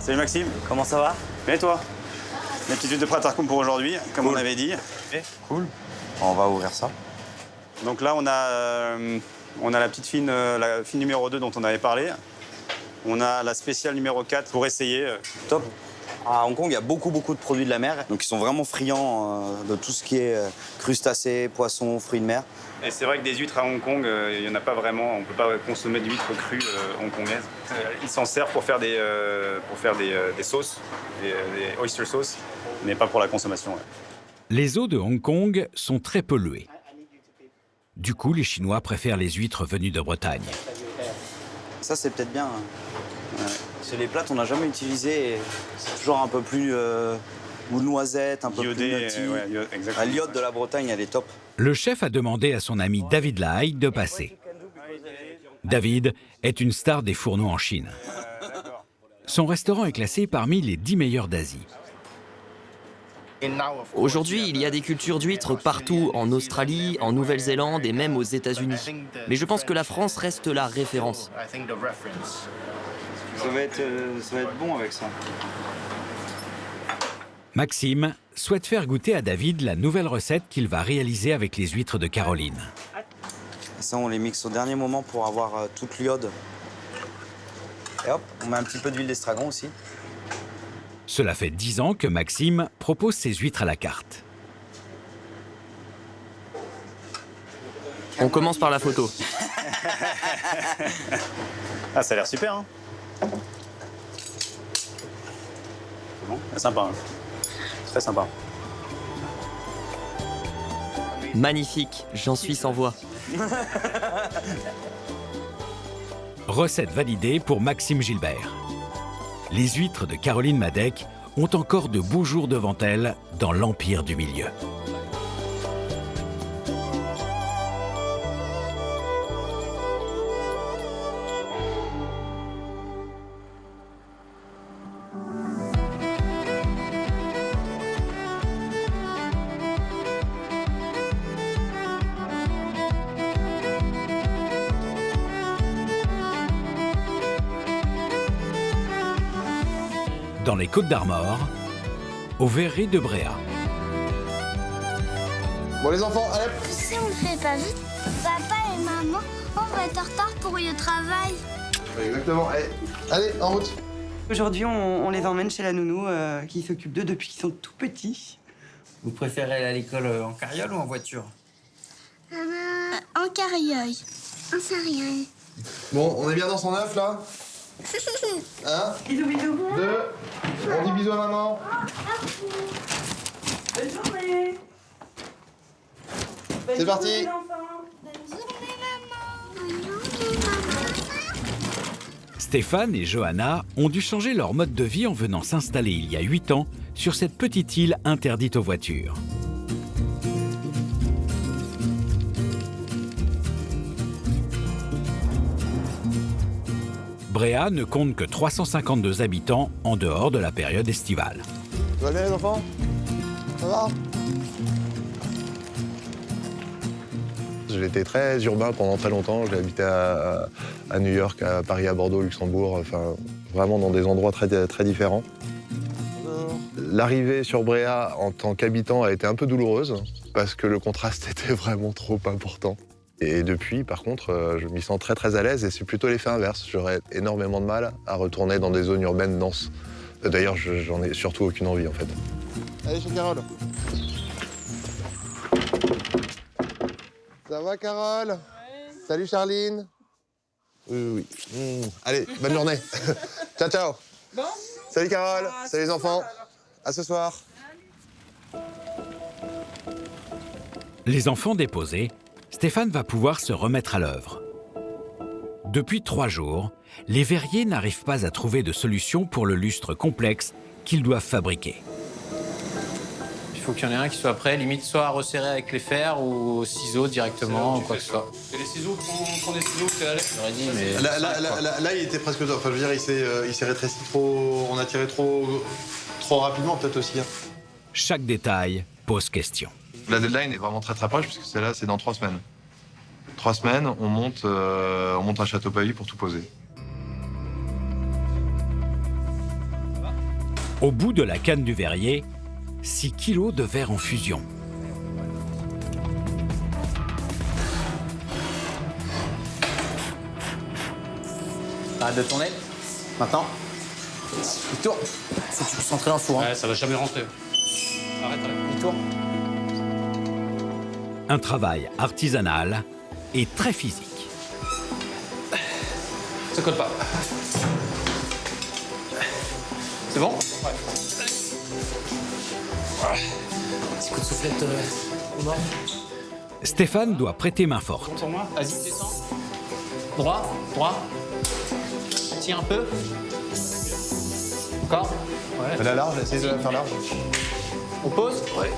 Speaker 1: Salut Maxime, comment ça va? Bien et toi? Les petites huîtres de Pratarkoum pour aujourd'hui, comme on avait dit.
Speaker 4: Cool. On va ouvrir ça.
Speaker 1: Donc là, on a la petite fine, la fine numéro 2 dont on avait parlé. On a la spéciale numéro 4 pour essayer.
Speaker 4: Top. À Hong Kong, il y a beaucoup de produits de la mer. Donc ils sont vraiment friands de tout ce qui est crustacés, poissons, fruits de mer.
Speaker 1: Et c'est vrai que des huîtres à Hong Kong, il n'y en a pas vraiment. On ne peut pas consommer d'huîtres crues hongkongaises. Ils s'en servent pour faire des sauces, des oyster sauce, mais pas pour la consommation. Ouais.
Speaker 2: Les eaux de Hong Kong sont très polluées. Du coup, les Chinois préfèrent les huîtres venues de Bretagne.
Speaker 4: Ça, c'est peut-être bien. Ouais. C'est les plats qu'on n'a jamais utilisés. C'est toujours un peu plus goût de noisette, un peu
Speaker 1: iodé,
Speaker 4: plus nutty.
Speaker 1: ouais, exactement.
Speaker 4: L'iode de la Bretagne, elle est top.
Speaker 2: Le chef a demandé à son ami David Lai de passer. David est une star des fourneaux en Chine. Son restaurant est classé parmi les 10 meilleurs d'Asie.
Speaker 6: Aujourd'hui, il y a des cultures d'huîtres partout, en Australie, en Nouvelle-Zélande et même aux États-Unis. Mais je pense que la France reste la référence.
Speaker 4: Ça va être bon avec ça.
Speaker 2: Maxime souhaite faire goûter à David la nouvelle recette qu'il va réaliser avec les huîtres de Caroline.
Speaker 4: Ça, on les mixe au dernier moment pour avoir toute l'iode. Et hop, on met un petit peu d'huile d'estragon aussi.
Speaker 2: Cela fait 10 ans que Maxime propose ses huîtres à la carte.
Speaker 6: On commence par la photo.
Speaker 1: Ah, ça a l'air super, hein? C'est bon, c'est sympa. Hein. Très sympa.
Speaker 6: Magnifique, j'en suis sans voix.
Speaker 2: Recette validée pour Maxime Gilbert. Les huîtres de Caroline Madec ont encore de beaux jours devant elles dans l'Empire du Milieu. Dans les Côtes-d'Armor, au Verrerie de Bréa.
Speaker 7: Bon les enfants, allez.
Speaker 22: Si on le fait pas vite, papa et maman, on va être en retard pour le travail.
Speaker 7: Exactement, allez, en route.
Speaker 23: Aujourd'hui, on les emmène chez la nounou qui s'occupe d'eux depuis qu'ils sont tout petits.
Speaker 21: Vous préférez aller à l'école en carriole ou en voiture?
Speaker 22: En carriole. En carriole.
Speaker 7: Bon, on est bien dans son œuf là? Hein?
Speaker 23: Bisous, bisous.
Speaker 7: 2. On dit bisous à maman.
Speaker 23: Bonne journée.
Speaker 7: C'est parti.
Speaker 2: Stéphane et Johanna ont dû changer leur mode de vie en venant s'installer il y a 8 ans sur cette petite île interdite aux voitures. Bréa ne compte que 352 habitants en dehors de la période estivale.
Speaker 7: Ça va bien les enfants? Ça va? J'ai été très urbain pendant très longtemps. J'ai habité à New York, à Paris, à Bordeaux, Luxembourg, enfin vraiment dans des endroits très, très différents. L'arrivée sur Bréa en tant qu'habitant a été un peu douloureuse parce que le contraste était vraiment trop important. Et depuis, par contre, je m'y sens très très à l'aise et c'est plutôt l'effet inverse. J'aurais énormément de mal à retourner dans des zones urbaines denses. D'ailleurs, j'en ai surtout aucune envie en fait. Allez chez Carole. Ça va Carole? Ouais. Salut Charline. Oui. Allez, bonne journée. Ciao, ciao. Bon. Salut Carole. Salut les enfants. À ce soir.
Speaker 2: Les enfants déposés, Stéphane va pouvoir se remettre à l'œuvre. Depuis 3 jours, les verriers n'arrivent pas à trouver de solution pour le lustre complexe qu'ils doivent fabriquer.
Speaker 3: Il faut qu'il y en ait un qui soit prêt, limite soit à resserrer avec les fers ou au ciseau directement ou quoi que ce soit.
Speaker 11: Et les ciseaux, prends des ciseaux, c'est à l'aise.
Speaker 3: J'aurais dit, mais...
Speaker 7: Là, il était presque... Enfin, je veux dire, il s'est rétréci trop... On a tiré trop rapidement, peut-être aussi. Hein.
Speaker 2: Chaque détail pose question.
Speaker 7: La deadline est vraiment très très proche, puisque celle-là, c'est dans 3 semaines. 3 semaines, on monte un château pavis pour tout poser.
Speaker 2: Au bout de la canne du verrier, 6 kilos de verre en fusion.
Speaker 3: Arrête de tourner. Maintenant. Il tourne. Faut que tu puisses rentrer dans le four. Hein.
Speaker 11: Ouais, ça va jamais rentrer. Arrête.
Speaker 3: Il tourne.
Speaker 2: Un travail artisanal et très physique.
Speaker 11: Ça colle pas. C'est bon? Ouais.
Speaker 3: Petit coup de soufflette au nord.
Speaker 2: Stéphane doit prêter main forte.
Speaker 3: Pour moi, vas-y, descends. Droit. Tiens un peu. Encore. Ouais.
Speaker 7: Fais-la large, essaye de la faire large.
Speaker 3: On pose?
Speaker 7: Ouais.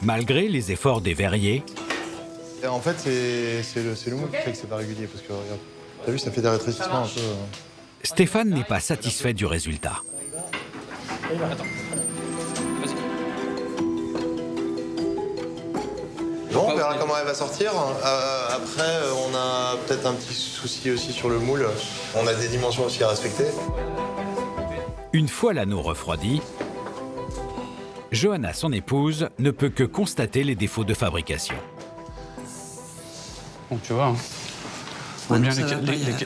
Speaker 2: Malgré les efforts des verriers,
Speaker 7: Et en fait, c'est le mot qui fait que c'est pas régulier, parce que regarde.
Speaker 13: T'as vu, ça fait des rétrécissements un peu.
Speaker 2: Stéphane n'est pas satisfait du résultat.
Speaker 13: Bon, on verra comment elle va sortir. Après, on a peut-être un petit souci aussi sur le moule. On a des dimensions aussi à respecter.
Speaker 2: Une fois l'anneau refroidi, Johanna, son épouse, ne peut que constater les défauts de fabrication.
Speaker 14: Bon, tu vois, on voit bien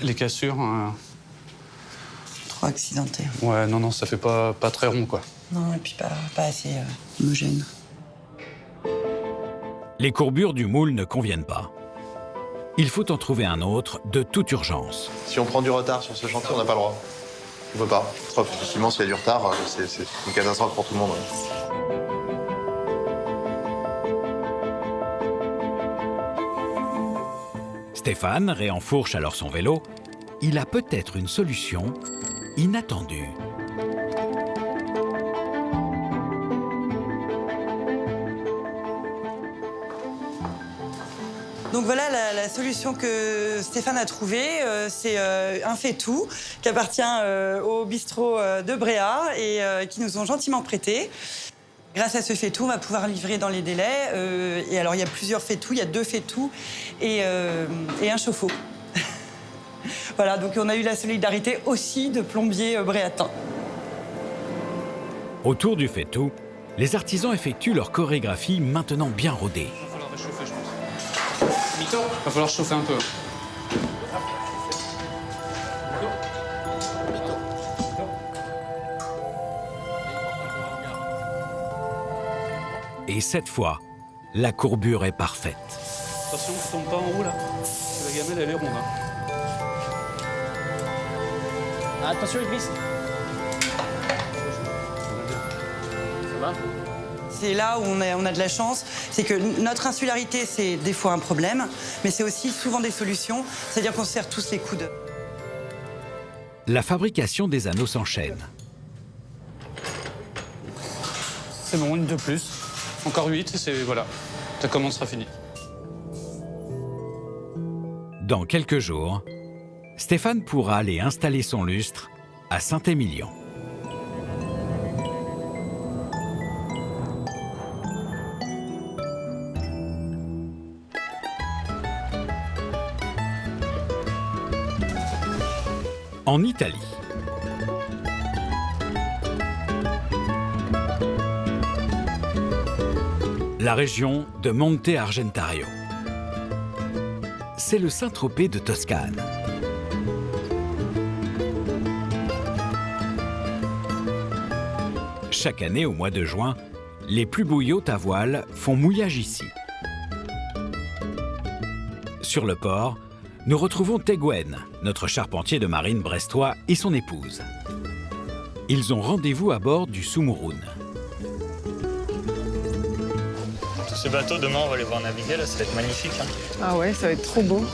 Speaker 14: les cassures.
Speaker 23: Trop accidenté.
Speaker 14: Ouais, non, ça fait pas très rond, quoi.
Speaker 23: Non, et puis pas assez homogène.
Speaker 2: Les courbures du moule ne conviennent pas. Il faut en trouver un autre de toute urgence.
Speaker 13: Si on prend du retard sur ce chantier, on n'a pas le droit. On peut pas. Effectivement, s'il y a du retard, c'est une catastrophe pour tout le monde.
Speaker 2: Stéphane réenfourche alors son vélo. Il a peut-être une solution inattendue.
Speaker 23: Donc voilà la solution que Stéphane a trouvée. C'est un fait-tout qui appartient au bistrot de Bréa et qui nous ont gentiment prêté. Grâce à ce fait-tout, on va pouvoir livrer dans les délais. Et alors, il y a plusieurs fait-tout. Il y a 2 fait-tout et un chauffe-eau. Voilà, donc on a eu la solidarité aussi de plombiers bréatins.
Speaker 2: Autour du fait-tout, les artisans effectuent leur chorégraphie maintenant bien rodée.
Speaker 14: Il va falloir réchauffer, je pense. Mito, il va falloir chauffer un peu.
Speaker 2: Et cette fois, la courbure est parfaite.
Speaker 14: Attention, ne tombe pas en haut, là. La gamelle, elle est ronde. Hein.
Speaker 15: Attention, il glisse. Ça va?
Speaker 23: C'est là où on a de la chance, c'est que notre insularité, c'est des fois un problème, mais c'est aussi souvent des solutions, c'est-à-dire qu'on se serre tous les coudes.
Speaker 2: La fabrication des anneaux s'enchaîne.
Speaker 14: C'est bon, une de plus. Encore 8, c'est voilà. Ta commande sera finie.
Speaker 2: Dans quelques jours, Stéphane pourra aller installer son lustre à Saint-Émilion. En Italie. La région de Monte Argentario. C'est le Saint-Tropez de Toscane. Chaque année, au mois de juin, les plus beaux yachts à voile font mouillage ici. Sur le port, nous retrouvons Teguen, notre charpentier de marine brestois, et son épouse. Ils ont rendez-vous à bord du Sumurun.
Speaker 9: Tous ces bateaux, demain, on va les voir naviguer, là, ça va être magnifique. Hein.
Speaker 5: Ah ouais, ça va être trop beau.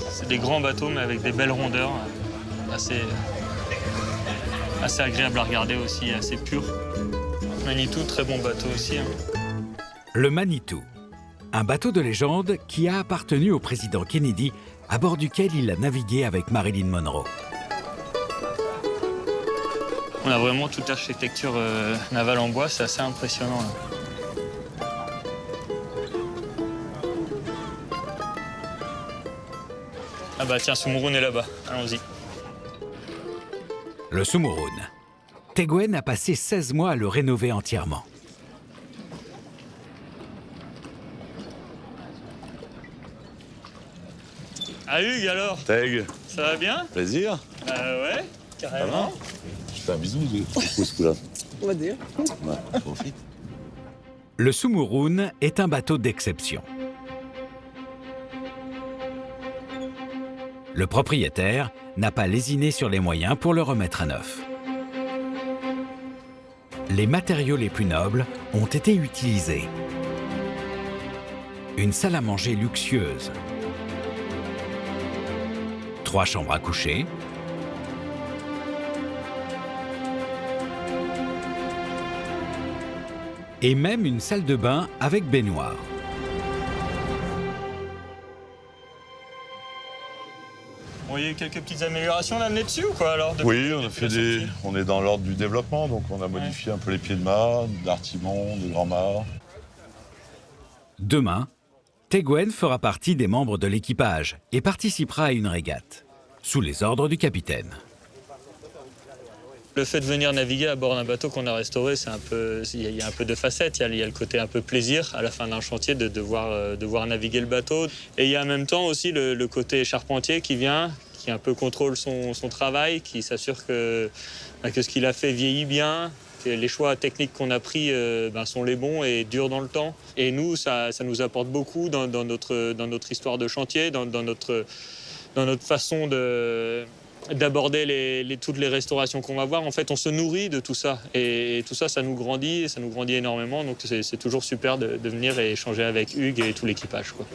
Speaker 9: C'est des grands bateaux, mais avec des belles rondeurs, assez agréable à regarder aussi, assez pur. Manitou, très bon bateau aussi. Hein.
Speaker 2: Le Manitou, un bateau de légende qui a appartenu au président Kennedy, à bord duquel il a navigué avec Marilyn Monroe.
Speaker 9: On a vraiment toute l'architecture navale en bois, c'est assez impressionnant. Là. Ah bah tiens, Sumurun est là-bas, allons-y.
Speaker 2: Le Sumurun. Teguen a passé 16 mois à le rénover entièrement.
Speaker 9: Ah Hugues alors?
Speaker 24: Teg.
Speaker 9: Ça va bien?
Speaker 24: Plaisir.
Speaker 9: Ouais, carrément.
Speaker 24: Je fais un bisou de ce coup-là.
Speaker 5: On va dire.
Speaker 24: Ouais, profite.
Speaker 2: Le Sumurun est un bateau d'exception. Le propriétaire n'a pas lésiné sur les moyens pour le remettre à neuf. Les matériaux les plus nobles ont été utilisés. Une salle à manger luxueuse, 3 chambres à coucher, et même une salle de bain avec baignoire.
Speaker 9: Bon, il y a eu quelques petites améliorations là dessus ou quoi alors?
Speaker 24: Oui, on est dans l'ordre du développement, donc on a modifié un peu les pieds de mât, d'artimon, de grand mât.
Speaker 2: Demain, Teguen fera partie des membres de l'équipage et participera à une régate, sous les ordres du capitaine.
Speaker 9: Le fait de venir naviguer à bord d'un bateau qu'on a restauré, il y a un peu de facettes. Il y a le côté un peu plaisir à la fin d'un chantier de voir naviguer le bateau. Et il y a en même temps aussi le côté charpentier qui vient, qui un peu contrôle son travail, qui s'assure que ce qu'il a fait vieillit bien, que les choix techniques qu'on a pris sont les bons et durent dans le temps. Et nous, ça nous apporte beaucoup dans notre histoire de chantier, dans notre façon d'aborder toutes les restaurations qu'on va voir. En fait, on se nourrit de tout ça. Et tout ça, ça nous grandit énormément. Donc c'est toujours super de venir et échanger avec Hugues et tout l'équipage, quoi.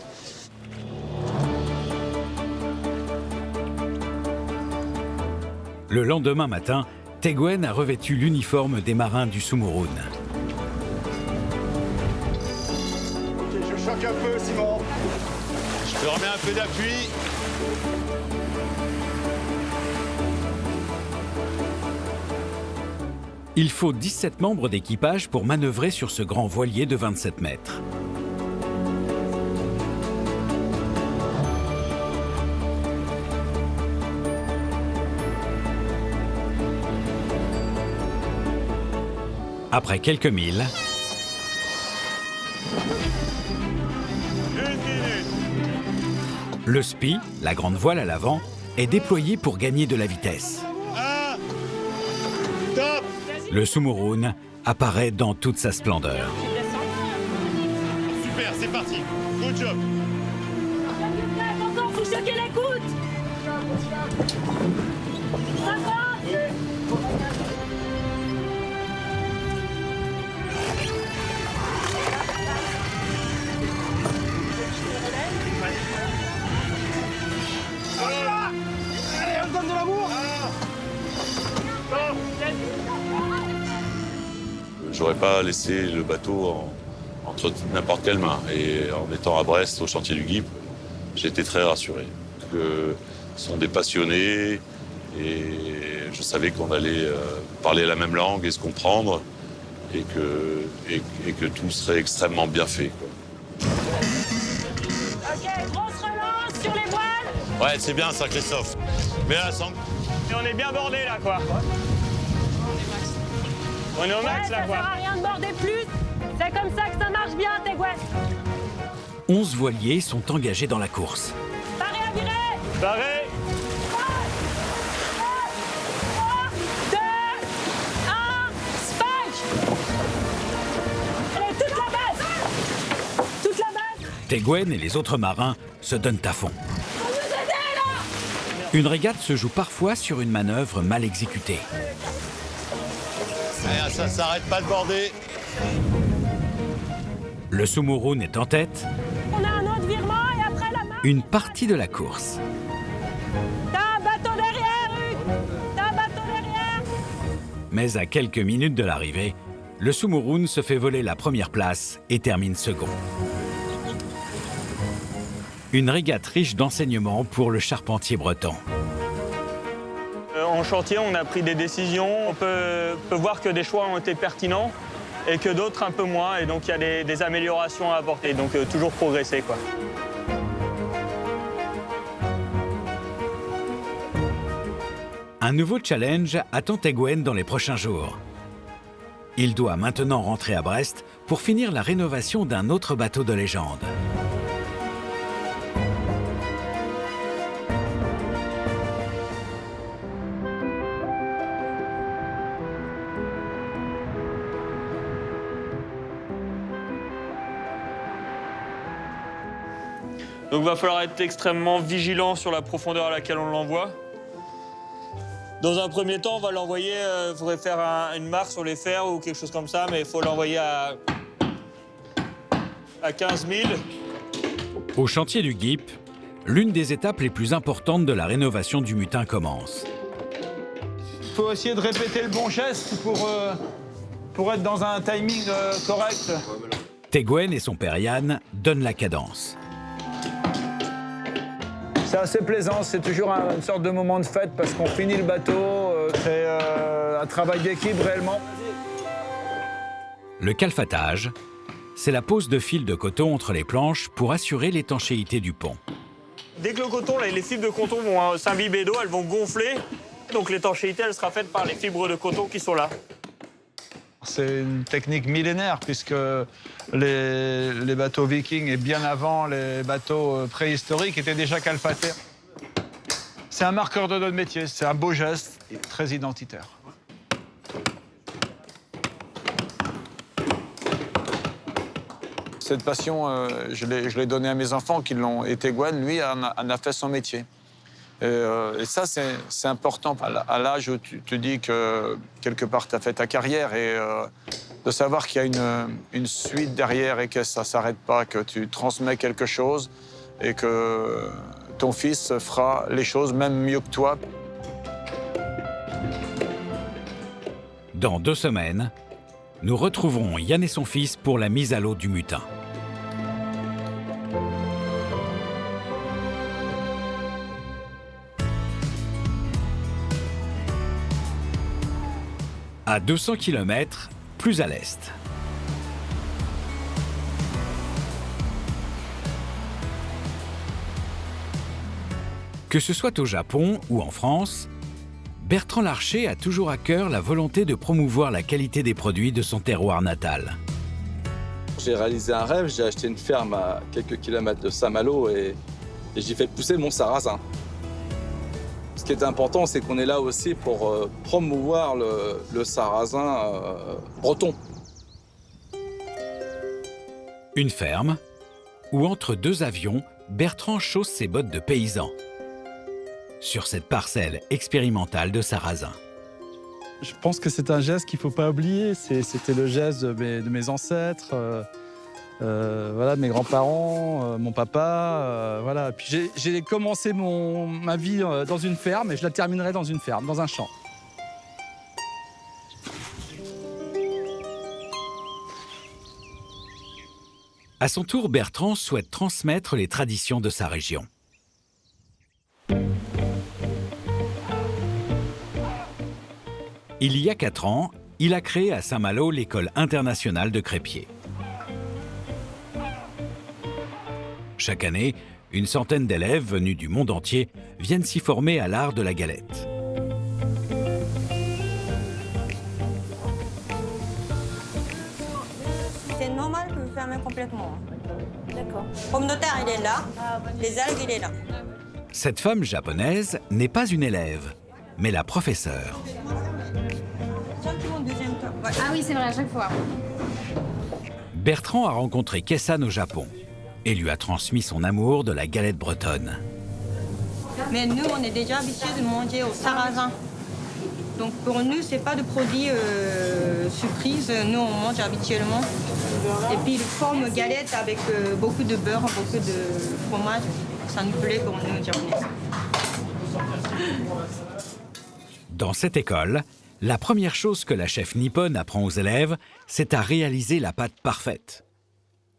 Speaker 2: Le lendemain matin, Teguen a revêtu l'uniforme des marins du Sumurun.
Speaker 7: Je choque un peu, Simon.
Speaker 24: Je te remets un peu d'appui.
Speaker 2: Il faut 17 membres d'équipage pour manœuvrer sur ce grand voilier de 27 mètres. Après quelques milles, le SPI, la grande voile à l'avant, est déployé pour gagner de la vitesse. Le Sumurun apparaît dans toute sa splendeur.
Speaker 24: Super, c'est parti. Good job.
Speaker 22: Attention, faut choquer la goutte. 50.
Speaker 7: Allez, on donne de l'amour.
Speaker 24: J'aurais pas laissé le bateau entre n'importe quelle main. Et en étant à Brest, au chantier du GIP, j'étais très rassuré. Ce sont des passionnés et je savais qu'on allait parler la même langue et se comprendre et que tout serait extrêmement bien fait, quoi.
Speaker 22: Ok, grosse relance sur les voiles.
Speaker 24: Ouais, c'est bien ça, Christophe. Mais là,
Speaker 9: Et on est bien bordé là, quoi. On est au max là, quoi.
Speaker 22: Ça sert à rien de border plus. C'est comme ça que ça marche bien, Teguen.
Speaker 2: 11 voiliers sont engagés dans la course.
Speaker 22: Paré à virer.
Speaker 9: Barré.
Speaker 22: 3, 2, 1, spike. Allez, toute la base. Toute la base.
Speaker 2: Teguen et les autres marins se donnent à fond.
Speaker 22: Faut nous aider, là.
Speaker 2: Une régate se joue parfois sur une manœuvre mal exécutée.
Speaker 24: Ça s'arrête pas de border.
Speaker 2: Le Sumurun est en tête.
Speaker 22: On a un autre virement et après la main.
Speaker 2: Une partie de la course.
Speaker 22: T'as un bateau derrière, Hugues. T'as un bateau derrière.
Speaker 2: Mais à quelques minutes de l'arrivée, le Sumurun se fait voler la première place et termine second. Une régate riche d'enseignements pour le charpentier breton.
Speaker 9: En chantier, on a pris des décisions. On peut voir que des choix ont été pertinents et que d'autres un peu moins. Et donc, il y a des améliorations à apporter. Donc, toujours progresser, quoi.
Speaker 2: Un nouveau challenge attend Teguen dans les prochains jours. Il doit maintenant rentrer à Brest pour finir la rénovation d'un autre bateau de légende.
Speaker 9: Donc il va falloir être extrêmement vigilant sur la profondeur à laquelle on l'envoie. Dans un premier temps, on va l'envoyer, il faudrait faire une marque sur les fers ou quelque chose comme ça, mais il faut l'envoyer à 15 000.
Speaker 2: Au chantier du GIP, l'une des étapes les plus importantes de la rénovation du Mutin commence.
Speaker 8: Il faut essayer de répéter le bon geste pour être dans un timing correct.
Speaker 2: Teguen et son père Yann donnent la cadence.
Speaker 8: C'est assez plaisant, c'est toujours une sorte de moment de fête parce qu'on finit le bateau, c'est un travail d'équipe réellement.
Speaker 2: Le calfatage, c'est la pose de fils de coton entre les planches pour assurer l'étanchéité du pont.
Speaker 9: Dès que le coton, les fibres de coton vont s'imbiber d'eau, elles vont gonfler. Donc l'étanchéité, elle sera faite par les fibres de coton qui sont là.
Speaker 8: C'est une technique millénaire puisque les bateaux vikings et bien avant les bateaux préhistoriques étaient déjà calfatés. C'est un marqueur de notre métier, c'est un beau geste et très identitaire. Cette passion, je l'ai donnée à mes enfants qui l'ont été. Gwen, lui, en a fait son métier. Et ça, c'est important. À l'âge où tu te dis que, quelque part, tu as fait ta carrière et de savoir qu'il y a une suite derrière et que ça ne s'arrête pas, que tu transmets quelque chose et que ton fils fera les choses même mieux que toi.
Speaker 2: Dans 2 semaines, nous retrouverons Yann et son fils pour la mise à l'eau du Mutin. À 200 km, plus à l'est. Que ce soit au Japon ou en France, Bertrand Larcher a toujours à cœur la volonté de promouvoir la qualité des produits de son terroir natal.
Speaker 10: J'ai réalisé un rêve, j'ai acheté une ferme à quelques kilomètres de Saint-Malo et j'y fais pousser mon sarrasin. Ce qui est important, c'est qu'on est là aussi pour promouvoir le sarrasin breton.
Speaker 2: Une ferme où, entre 2 avions, Bertrand chausse ses bottes de paysan sur cette parcelle expérimentale de sarrasin.
Speaker 16: Je pense que c'est un geste qu'il ne faut pas oublier. C'était le geste de mes ancêtres, voilà, de mes grands-parents, mon papa. Voilà. Puis j'ai commencé ma vie dans une ferme et je la terminerai dans une ferme, dans un champ.
Speaker 2: À son tour, Bertrand souhaite transmettre les traditions de sa région. Il y a 4 ans, il a créé à Saint-Malo l'École internationale de crépier. Chaque année, une centaine d'élèves venus du monde entier viennent s'y former à l'art de la galette.
Speaker 18: C'est normal que vous fermez complètement. D'accord. Pomme de terre, il est là. Les algues, il est là.
Speaker 2: Cette femme japonaise n'est pas une élève, mais la professeure.
Speaker 17: Ah oui, c'est vrai, à chaque fois.
Speaker 2: Bertrand a rencontré Kessan au Japon et lui a transmis son amour de la galette bretonne.
Speaker 18: Mais nous, on est déjà habitués de manger au sarrasin. Donc pour nous, c'est pas de produit surprise. Nous, on mange habituellement. Et puis, une forme galette avec beaucoup de beurre, beaucoup de fromage. Ça nous plaît pour nous, Japonais.
Speaker 2: Dans cette école, la première chose que la chef nippone apprend aux élèves, c'est à réaliser la pâte parfaite.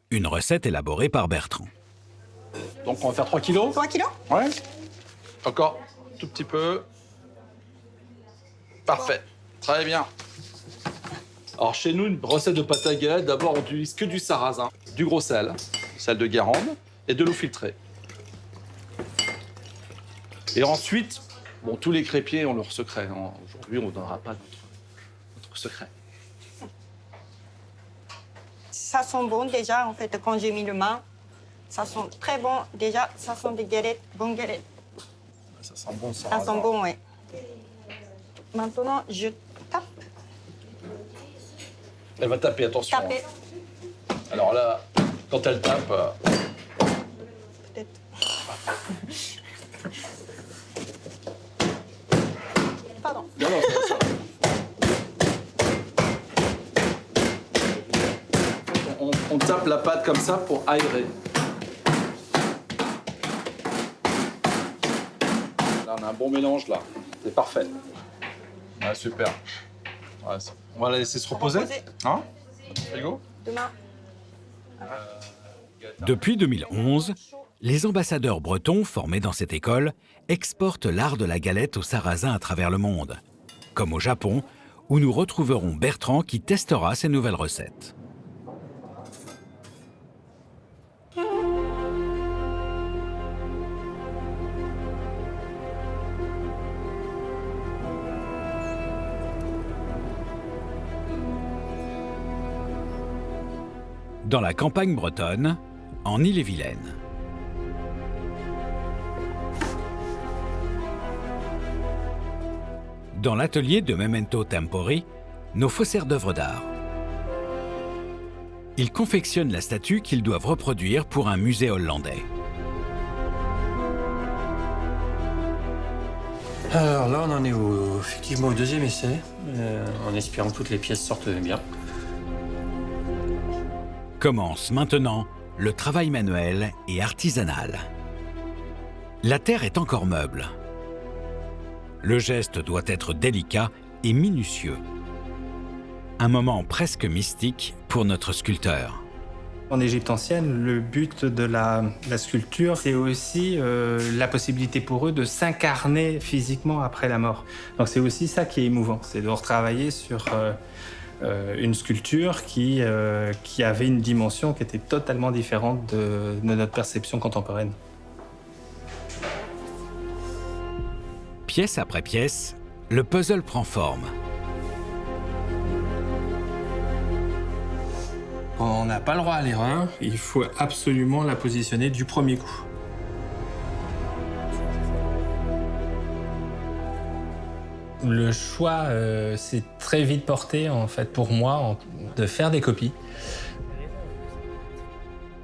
Speaker 2: Une recette élaborée par Bertrand.
Speaker 10: Donc on va faire 3 kilos.
Speaker 18: 3 kilos?
Speaker 10: Ouais. Encore tout petit peu. Parfait. Très bien. Alors chez nous, une recette de pâte à galette, d'abord on n'utilise que du sarrasin, du gros sel de Guérande et de l'eau filtrée. Et ensuite, bon, tous les crépiers ont leur secret. Aujourd'hui, on ne donnera pas notre secret.
Speaker 18: Ça sent bon déjà, en fait, quand j'ai mis le main. Ça sent très bon. Déjà, ça sent des galettes, bonnes galettes.
Speaker 10: Ça sent bon,
Speaker 18: ça sent bon, oui. Maintenant, je tape.
Speaker 10: Elle va taper, attention.
Speaker 18: Taper.
Speaker 10: Alors là, quand elle tape...
Speaker 18: Peut-être. Pardon.
Speaker 10: Non, non, c'est ça. On tape la pâte comme ça pour aérer. Là, on a un bon mélange, là. C'est parfait. Ouais, super. Ouais, on va la laisser se reposer. Hein? Frigo?
Speaker 18: Demain.
Speaker 2: Depuis 2011, Les ambassadeurs bretons formés dans cette école exportent l'art de la galette aux Sarrasins à travers le monde, comme au Japon, où nous retrouverons Bertrand qui testera ces nouvelles recettes. Dans la campagne bretonne, en Ille-et-Vilaine. Dans l'atelier de Memento Tempori, nos faussaires d'œuvres d'art. Ils confectionnent la statue qu'ils doivent reproduire pour un musée hollandais.
Speaker 4: Alors là, on en est effectivement au deuxième essai, en espérant que toutes les pièces sortent bien.
Speaker 2: Commence maintenant le travail manuel et artisanal. La terre est encore meuble. Le geste doit être délicat et minutieux. Un moment presque mystique pour notre sculpteur.
Speaker 3: En Égypte ancienne, le but de la sculpture, c'est aussi la possibilité pour eux de s'incarner physiquement après la mort. Donc c'est aussi ça qui est émouvant, c'est de retravailler sur une sculpture qui avait une dimension qui était totalement différente de notre perception contemporaine.
Speaker 2: Pièce après pièce, le puzzle prend forme.
Speaker 3: On n'a pas le droit à l'erreur, il faut absolument la positionner du premier coup. Le choix s'est très vite porté, en fait, pour moi, de faire des copies.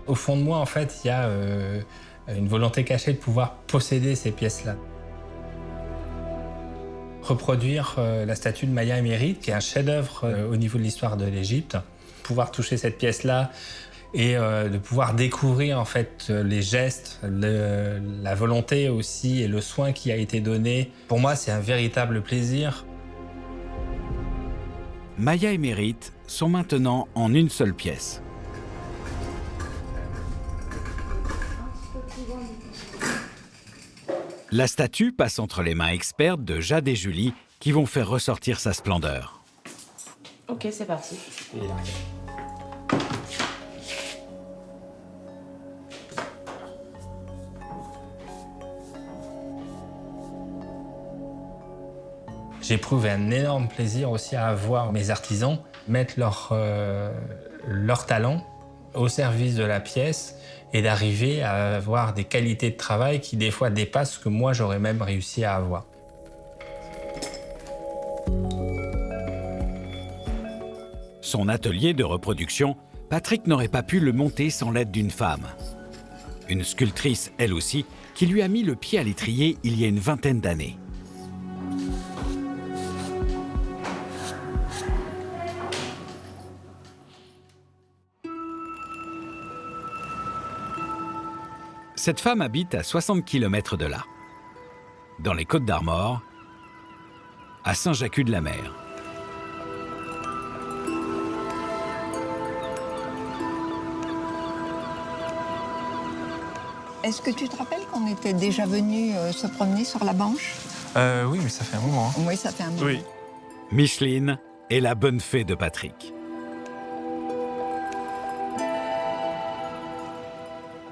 Speaker 3: Au fond de moi, en fait, il y a une volonté cachée de pouvoir posséder ces pièces-là. Reproduire la statue de Maya Émérite, qui est un chef-d'œuvre au niveau de l'histoire de l'Égypte. Pouvoir toucher cette pièce-là et de pouvoir découvrir en fait les gestes, la volonté aussi et le soin qui a été donné. Pour moi, c'est un véritable plaisir.
Speaker 2: Maya Émérite sont maintenant en une seule pièce. La statue passe entre les mains expertes de Jade et Julie qui vont faire ressortir sa splendeur.
Speaker 17: Ok, c'est parti.
Speaker 3: J'éprouve un énorme plaisir aussi à voir mes artisans mettre leur talent au service de la pièce et d'arriver à avoir des qualités de travail qui des fois dépassent ce que moi j'aurais même réussi à avoir.
Speaker 2: Son atelier de reproduction, Patrick n'aurait pas pu le monter sans l'aide d'une femme. Une sculptrice, elle aussi, qui lui a mis le pied à l'étrier il y a une vingtaine d'années. Cette femme habite à 60 km de là, dans les Côtes-d'Armor, à Saint-Jacques-de-la-Mer.
Speaker 12: Est-ce que tu te rappelles qu'on était déjà venu se promener sur la Banche?
Speaker 3: Oui, mais ça fait un moment.
Speaker 12: Oui, ça fait un moment.
Speaker 3: Oui.
Speaker 2: Micheline est la bonne fée de Patrick.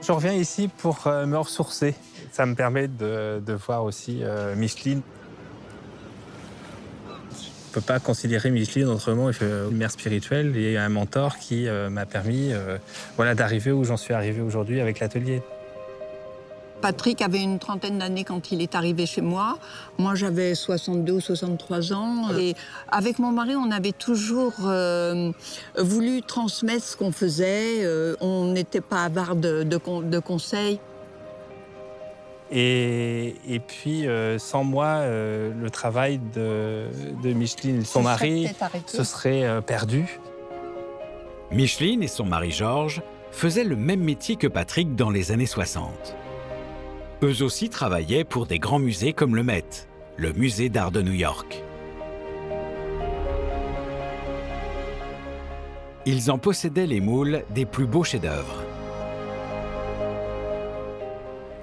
Speaker 3: Je reviens ici pour me ressourcer. Ça me permet de voir aussi Micheline. Je ne peux pas considérer Micheline autrement une mère spirituelle et un mentor qui m'a permis d'arriver où j'en suis arrivé aujourd'hui avec l'atelier.
Speaker 12: Patrick avait une trentaine d'années quand il est arrivé chez moi. Moi, j'avais 62 ou 63 ans. Et avec mon mari, on avait toujours voulu transmettre ce qu'on faisait. On n'était pas avare de conseils.
Speaker 3: Et puis, sans moi, le travail de Micheline et son mari se serait perdu.
Speaker 2: Micheline et son mari Georges faisaient le même métier que Patrick dans les années 60. Eux aussi travaillaient pour des grands musées comme le Met, le musée d'art de New York. Ils en possédaient les moules des plus beaux chefs-d'œuvre.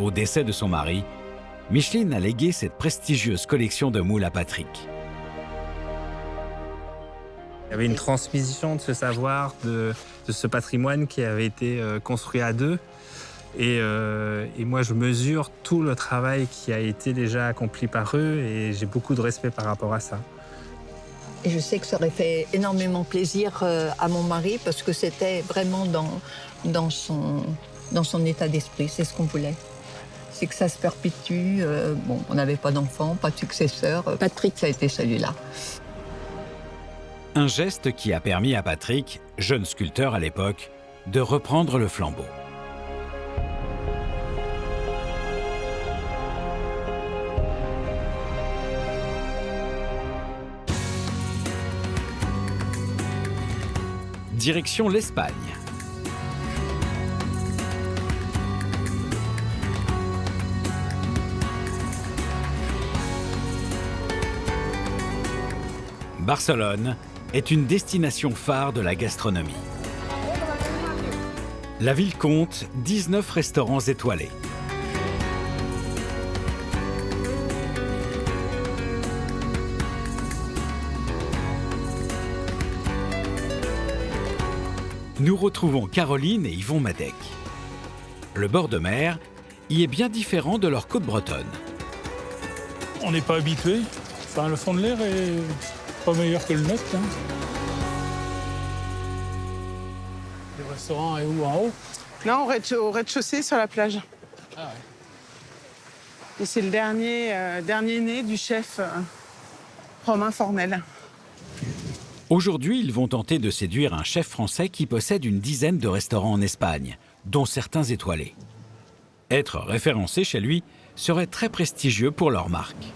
Speaker 2: Au décès de son mari, Micheline a légué cette prestigieuse collection de moules à Patrick.
Speaker 3: Il y avait une transmission de ce savoir, de ce patrimoine qui avait été construit à deux. Et moi, je mesure tout le travail qui a été déjà accompli par eux et j'ai beaucoup de respect par rapport à ça.
Speaker 12: Et je sais que ça aurait fait énormément plaisir à mon mari parce que c'était vraiment dans son état d'esprit, c'est ce qu'on voulait. C'est que ça se perpétue. Bon, on n'avait pas d'enfant, pas de successeur. Patrick, ça a été celui-là.
Speaker 2: Un geste qui a permis à Patrick, jeune sculpteur à l'époque, de reprendre le flambeau. Direction l'Espagne. Barcelone est une destination phare de la gastronomie. La ville compte 19 restaurants étoilés. Nous retrouvons Caroline et Yvon Madec. Le bord de mer y est bien différent de leur côte bretonne.
Speaker 1: On n'est pas habitué. Enfin, le fond de l'air est pas meilleur que le nôtre. Hein. Le restaurant est où, en haut?
Speaker 5: Non, au rez-de-chaussée, sur la plage.
Speaker 1: Ah ouais.
Speaker 5: Et c'est le dernier né du chef Romain Fornel.
Speaker 2: Aujourd'hui, ils vont tenter de séduire un chef français qui possède une dizaine de restaurants en Espagne, dont certains étoilés. Être référencé chez lui serait très prestigieux pour leur marque.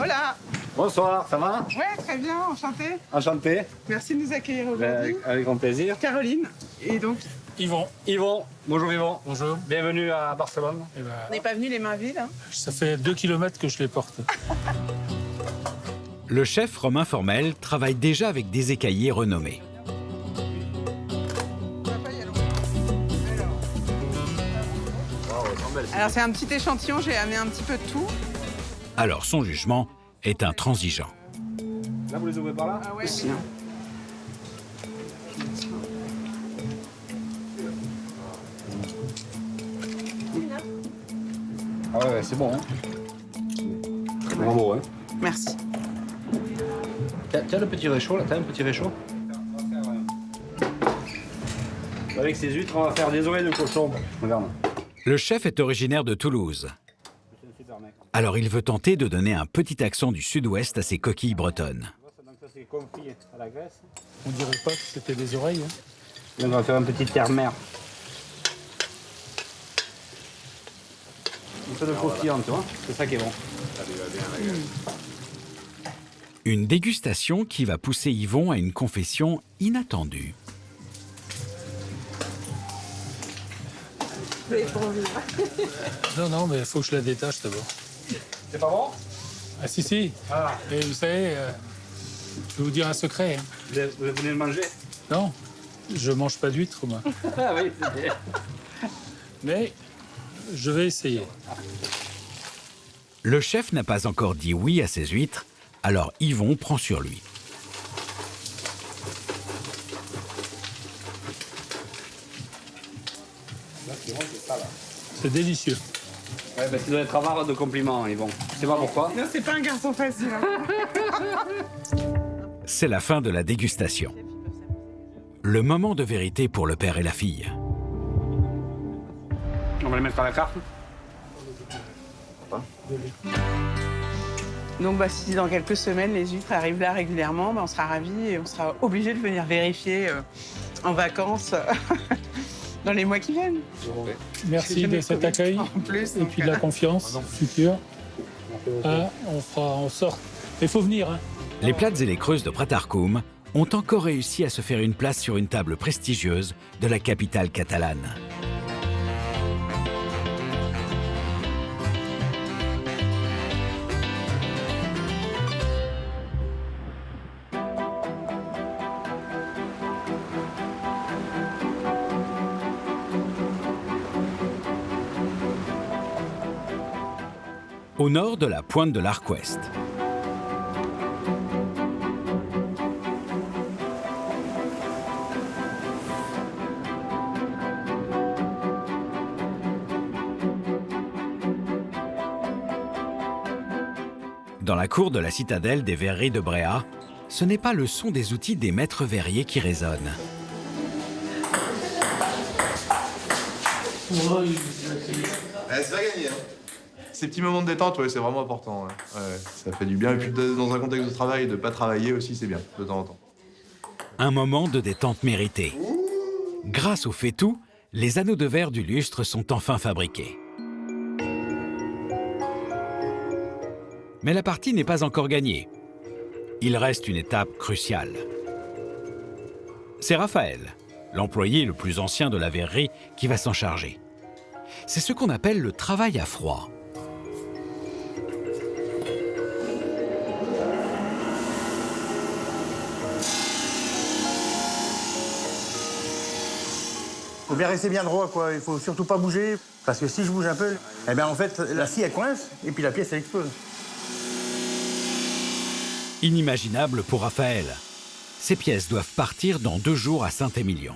Speaker 5: Hola.
Speaker 11: Bonsoir, ça va?
Speaker 5: Ouais, très bien, enchanté.
Speaker 11: Enchanté.
Speaker 5: Merci de nous accueillir aujourd'hui.
Speaker 11: Avec grand plaisir.
Speaker 5: Caroline, et donc
Speaker 1: Yvon.
Speaker 11: Yvon, bonjour Yvon.
Speaker 1: Bonjour.
Speaker 11: Bienvenue à Barcelone.
Speaker 1: Eh ben,
Speaker 5: on n'est pas venu les mains vides. Hein.
Speaker 1: ça fait 2 kilomètres que je les porte.
Speaker 2: Le chef Romain Formel travaille déjà avec des écaillers renommés.
Speaker 5: Alors c'est un petit échantillon, j'ai amené un petit peu de tout.
Speaker 2: Alors son jugement est intransigeant.
Speaker 11: Là, vous les ouvrez par là?
Speaker 5: Ah ouais,
Speaker 11: aussi, hein. Ah ouais, c'est bon. Hein. Bravo, hein.
Speaker 5: Merci.
Speaker 11: Tiens le petit réchaud, là. T'as un petit réchaud? Avec ces huîtres, on va faire des oreilles de cochon. Regarde.
Speaker 2: Le chef est originaire de Toulouse. Alors il veut tenter de donner un petit accent du sud-ouest à ses coquilles bretonnes.
Speaker 1: On dirait pas que c'était des oreilles. Hein.
Speaker 11: On va faire un petit terre-mer. Un peu de croustillant, tu vois. C'est ça qui est bon.
Speaker 2: Une dégustation qui va pousser Yvon à une confession inattendue.
Speaker 1: Non, mais il faut que je la détache d'abord.
Speaker 11: C'est pas bon?
Speaker 1: Ah si. Ah. Et vous savez, je vais vous dire un secret. Hein.
Speaker 11: Vous venez de manger?
Speaker 1: Non, je mange pas d'huîtres, moi.
Speaker 11: Ah oui, c'est bien.
Speaker 1: Mais je vais essayer.
Speaker 2: Le chef n'a pas encore dit oui à ses huîtres, alors Yvon prend sur lui.
Speaker 1: C'est délicieux.
Speaker 11: Ouais, ben, tu dois être avare de compliments, Yvon. Je sais pas pourquoi.
Speaker 5: Non, c'est pas un garçon facile. Hein.
Speaker 2: C'est la fin de la dégustation. Le moment de vérité pour le père et la fille.
Speaker 11: On va les mettre à la carte.
Speaker 5: Donc si dans quelques semaines les huîtres arrivent là régulièrement, on sera ravis et on sera obligé de venir vérifier en vacances dans les mois qui viennent.
Speaker 1: Merci de cet accueil et puis de la confiance future. On fera en sorte. Il faut venir. Hein.
Speaker 2: Les Plates et les Creuses de Pratarkoum ont encore réussi à se faire une place sur une table prestigieuse de la capitale catalane. au nord de la pointe de l'Arc Ouest. Dans la cour de la citadelle des verreries de Bréhat, ce n'est pas le son des outils des maîtres verriers qui résonne.
Speaker 13: C'est pas gagné, hein. Ces petits moments de détente, ouais, c'est vraiment important. Ouais. Ouais, ça fait du bien. Et puis dans un contexte de travail, de pas travailler aussi, c'est bien, de temps en temps.
Speaker 2: Un moment de détente mérité. Grâce au faitout, les anneaux de verre du lustre sont enfin fabriqués. Mais la partie n'est pas encore gagnée. Il reste une étape cruciale. C'est Raphaël, l'employé le plus ancien de la verrerie, qui va s'en charger. C'est ce qu'on appelle le travail à froid.
Speaker 6: Il faut bien rester bien droit, quoi. Il faut surtout pas bouger, parce que si je bouge un peu, eh bien en fait, la scie elle coince, et puis la pièce elle explose.
Speaker 2: Inimaginable pour Raphaël. Ces pièces doivent partir dans 2 jours à Saint-Émilion.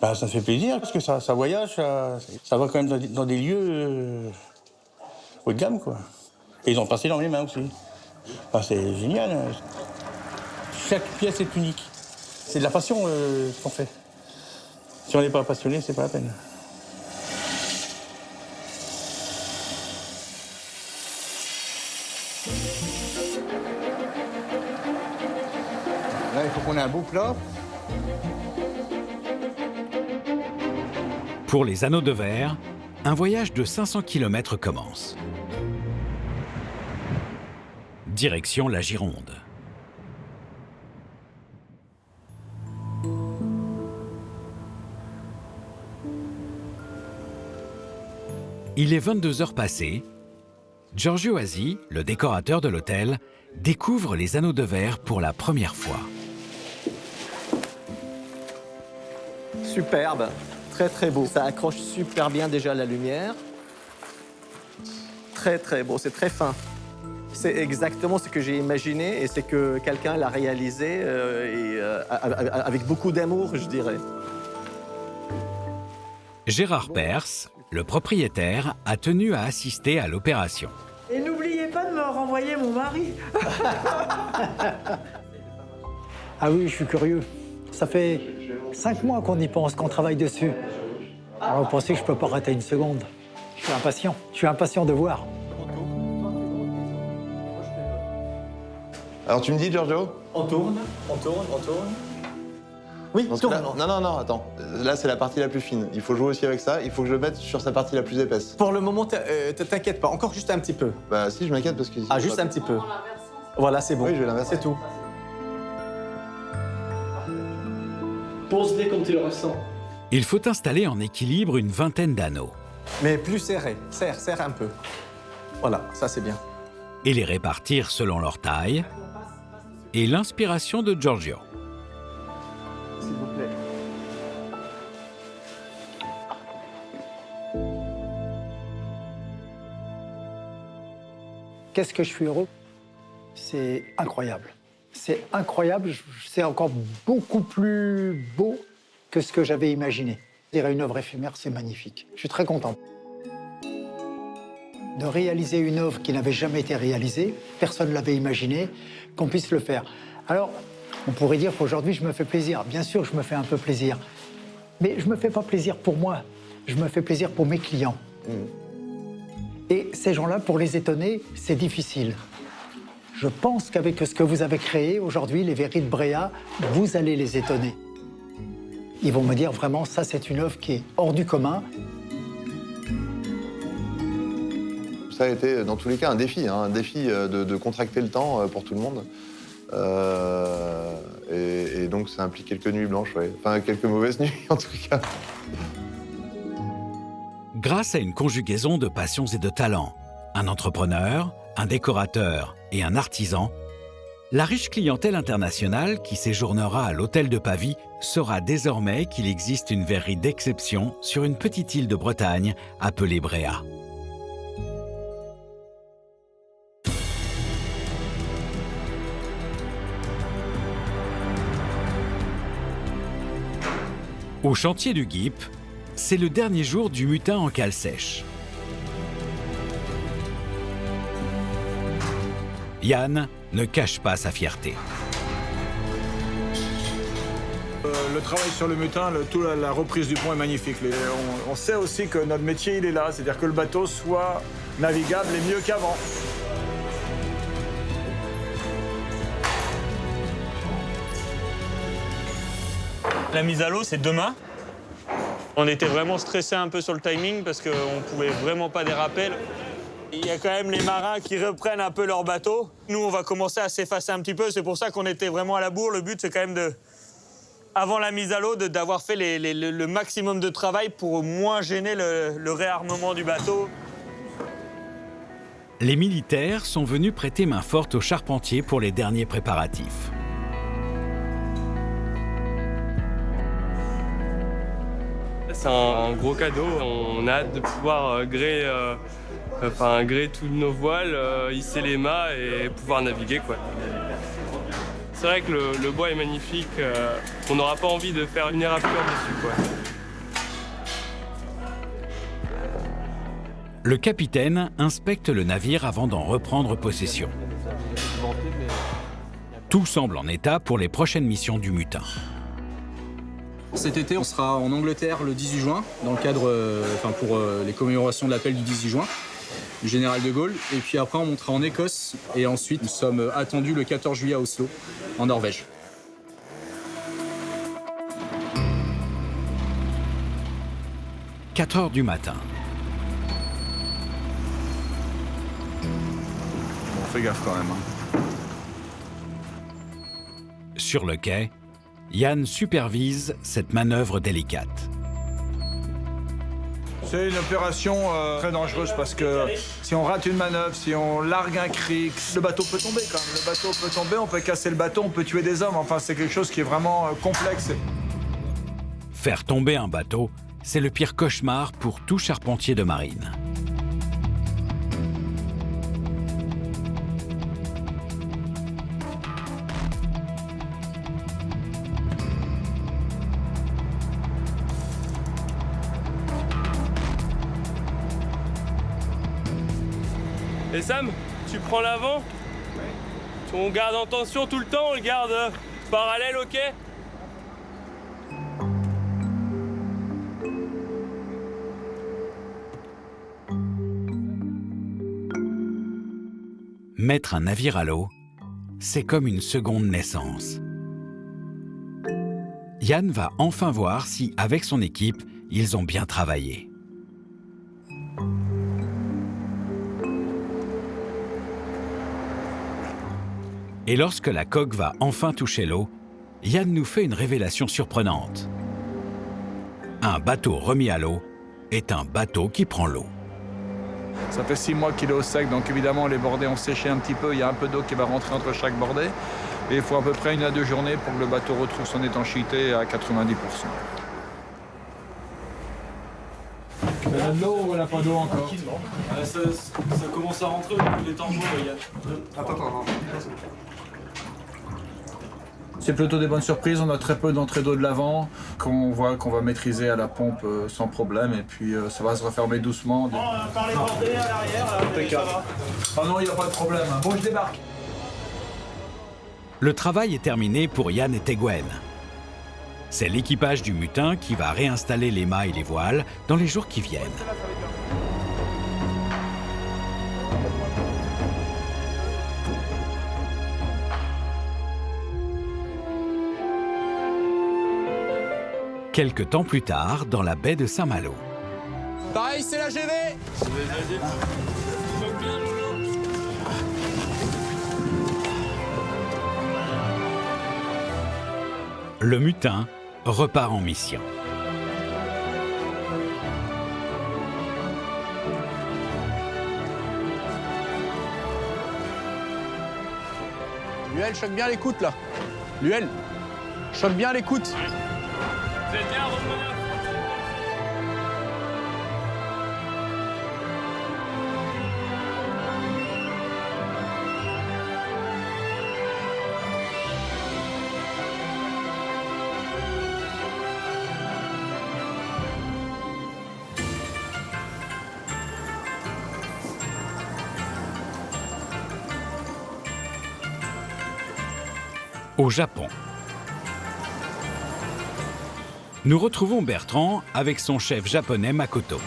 Speaker 6: Bah, ça fait plaisir, parce que ça voyage, ça va quand même dans des lieux haut de gamme, quoi. Et ils ont passé dans mes mains aussi. Bah, c'est génial. Chaque pièce est unique. C'est de la passion ce qu'on fait. Si on n'est pas passionné, c'est pas la peine. Là, il faut qu'on ait un beau plat.
Speaker 2: Pour les anneaux de verre, un voyage de 500 km commence. Direction la Gironde. Il est 22 heures passées. Giorgio Asi, le décorateur de l'hôtel, découvre les anneaux de verre pour la première fois.
Speaker 15: Superbe, très très beau. Ça accroche super bien déjà la lumière. Très très beau, c'est très fin. C'est exactement ce que j'ai imaginé et c'est que quelqu'un l'a réalisé avec beaucoup d'amour, je dirais.
Speaker 2: Gérard Perse, le propriétaire, a tenu à assister à l'opération.
Speaker 19: Et n'oubliez pas de me renvoyer mon mari.
Speaker 20: Ah oui, je suis curieux. Ça fait 5 mois qu'on y pense, qu'on travaille dessus. Alors vous pensez que je peux pas arrêter une seconde? Je suis impatient. Je suis impatient de voir.
Speaker 13: Alors tu me dis, Giorgio?
Speaker 15: On tourne, on tourne, on tourne.
Speaker 13: Oui, tourne. Non, attends. Là, c'est la partie la plus fine. Il faut jouer aussi avec ça. Il faut que je le mette sur sa partie la plus épaisse.
Speaker 15: Pour le moment, t'inquiète pas. Encore juste un petit peu.
Speaker 13: Bah si, je m'inquiète parce que...
Speaker 15: Ah, juste un petit peu. Voilà, c'est bon.
Speaker 13: Oui, je vais l'inverser.
Speaker 15: C'est tout. Pose-les comme tu le ressens.
Speaker 2: Il faut installer en équilibre une vingtaine d'anneaux.
Speaker 15: Mais plus serré. Serre un peu. Voilà, ça c'est bien.
Speaker 2: Et les répartir selon leur taille et l'inspiration de Giorgio.
Speaker 15: S'il vous plaît.
Speaker 20: Qu'est-ce que je suis heureux? C'est incroyable. C'est incroyable. C'est encore beaucoup plus beau que ce que j'avais imaginé. Je dirais une œuvre éphémère, c'est magnifique. Je suis très content. De réaliser une œuvre qui n'avait jamais été réalisée, personne ne l'avait imaginé, qu'on puisse le faire. Alors, on pourrait dire qu'aujourd'hui, je me fais plaisir. Bien sûr, je me fais un peu plaisir. Mais je ne me fais pas plaisir pour moi. Je me fais plaisir pour mes clients. Et ces gens-là, pour les étonner, c'est difficile. Je pense qu'avec ce que vous avez créé aujourd'hui, les verreries de Bréhat, vous allez les étonner. Ils vont me dire vraiment, ça, c'est une œuvre qui est hors du commun.
Speaker 13: Ça a été, dans tous les cas, un défi de contracter le temps pour tout le monde. Et donc, ça implique quelques nuits blanches, ouais. Enfin, quelques mauvaises nuits, en tout cas.
Speaker 2: Grâce à une conjugaison de passions et de talents, un entrepreneur, un décorateur et un artisan, La riche clientèle internationale qui séjournera à l'hôtel de Pavie saura désormais qu'il existe une verrerie d'exception sur une petite île de Bretagne appelée Bréa. Au chantier du GIP, c'est le dernier jour du mutin en cale sèche. Yann ne cache pas sa fierté.
Speaker 8: Le travail sur le mutin, la reprise du pont est magnifique. On sait aussi que notre métier, il est là. C'est-à-dire que le bateau soit navigable et mieux qu'avant.
Speaker 9: La mise à l'eau, c'est demain. On était vraiment stressé un peu sur le timing parce qu'on pouvait vraiment pas déraper. Il y a quand même les marins qui reprennent un peu leur bateau. Nous, on va commencer à s'effacer un petit peu. C'est pour ça qu'on était vraiment à la bourre. Le but, c'est quand même avant la mise à l'eau, d'avoir fait le maximum de travail pour moins gêner le réarmement du bateau.
Speaker 2: Les militaires sont venus prêter main forte aux charpentiers pour les derniers préparatifs.
Speaker 7: C'est un gros cadeau. On a hâte de pouvoir gréer toutes nos voiles, hisser les mâts et pouvoir naviguer, quoi. C'est vrai que le bois est magnifique. On n'aura pas envie de faire une éraflure dessus, quoi.
Speaker 2: Le capitaine inspecte le navire avant d'en reprendre possession. Tout semble en état pour les prochaines missions du mutin.
Speaker 14: Cet été, on sera en Angleterre le 18 juin, dans le cadre, pour les commémorations de l'appel du 18 juin, du général de Gaulle. Et puis après, on montera en Écosse. Et ensuite, nous sommes attendus le 14 juillet à Oslo, en Norvège. «
Speaker 2: 4 heures du matin.
Speaker 8: On fait gaffe quand même.
Speaker 2: Sur le quai, Yann supervise cette manœuvre délicate.
Speaker 8: C'est une opération très dangereuse parce que si on rate une manœuvre, si on largue un cric, le bateau peut tomber quand même. Le bateau peut tomber, on peut casser le bateau, on peut tuer des hommes. Enfin, c'est quelque chose qui est vraiment complexe.
Speaker 2: Faire tomber un bateau, c'est le pire cauchemar pour tout charpentier de marine.
Speaker 7: Et Sam, tu prends l'avant. On garde en tension tout le temps, on le garde parallèle, ok?
Speaker 2: Mettre un navire à l'eau, c'est comme une seconde naissance. Yann va enfin voir si, avec son équipe, ils ont bien travaillé. Et lorsque la coque va enfin toucher l'eau, Yann nous fait une révélation surprenante. Un bateau remis à l'eau est un bateau qui prend l'eau.
Speaker 8: Ça fait 6 mois qu'il est au sec, donc évidemment les bordées ont séché un petit peu. Il y a un peu d'eau qui va rentrer entre chaque bordée. Et il faut à peu près 1 à 2 journées pour que le bateau retrouve son étanchéité à 90%.
Speaker 11: Elle a de l'eau ou elle n'a pas d'eau encore? Ça commence à rentrer au niveau des tambours, Yann. Attends.
Speaker 8: C'est plutôt des bonnes surprises, on a très peu d'entrée d'eau de l'avant, qu'on voit qu'on va maîtriser à la pompe sans problème, et puis ça va se refermer doucement.
Speaker 11: Par les bordées à l'arrière, là.
Speaker 8: Impeccable. Ah non, il n'y a pas de problème. Bon, je débarque.
Speaker 2: Le travail est terminé pour Yann et Teguen. C'est l'équipage du mutin qui va réinstaller les mâts et les voiles dans les jours qui viennent. Quelque temps plus tard, dans la baie de Saint-Malo.
Speaker 11: Pareil, c'est la GV.
Speaker 2: Le mutin repart en mission.
Speaker 14: Luel, choque bien l'écoute, là. Luel, choque bien l'écoute.
Speaker 7: Vous êtes bien revenus.
Speaker 2: Au Japon. Nous retrouvons Bertrand avec son chef japonais Makoto.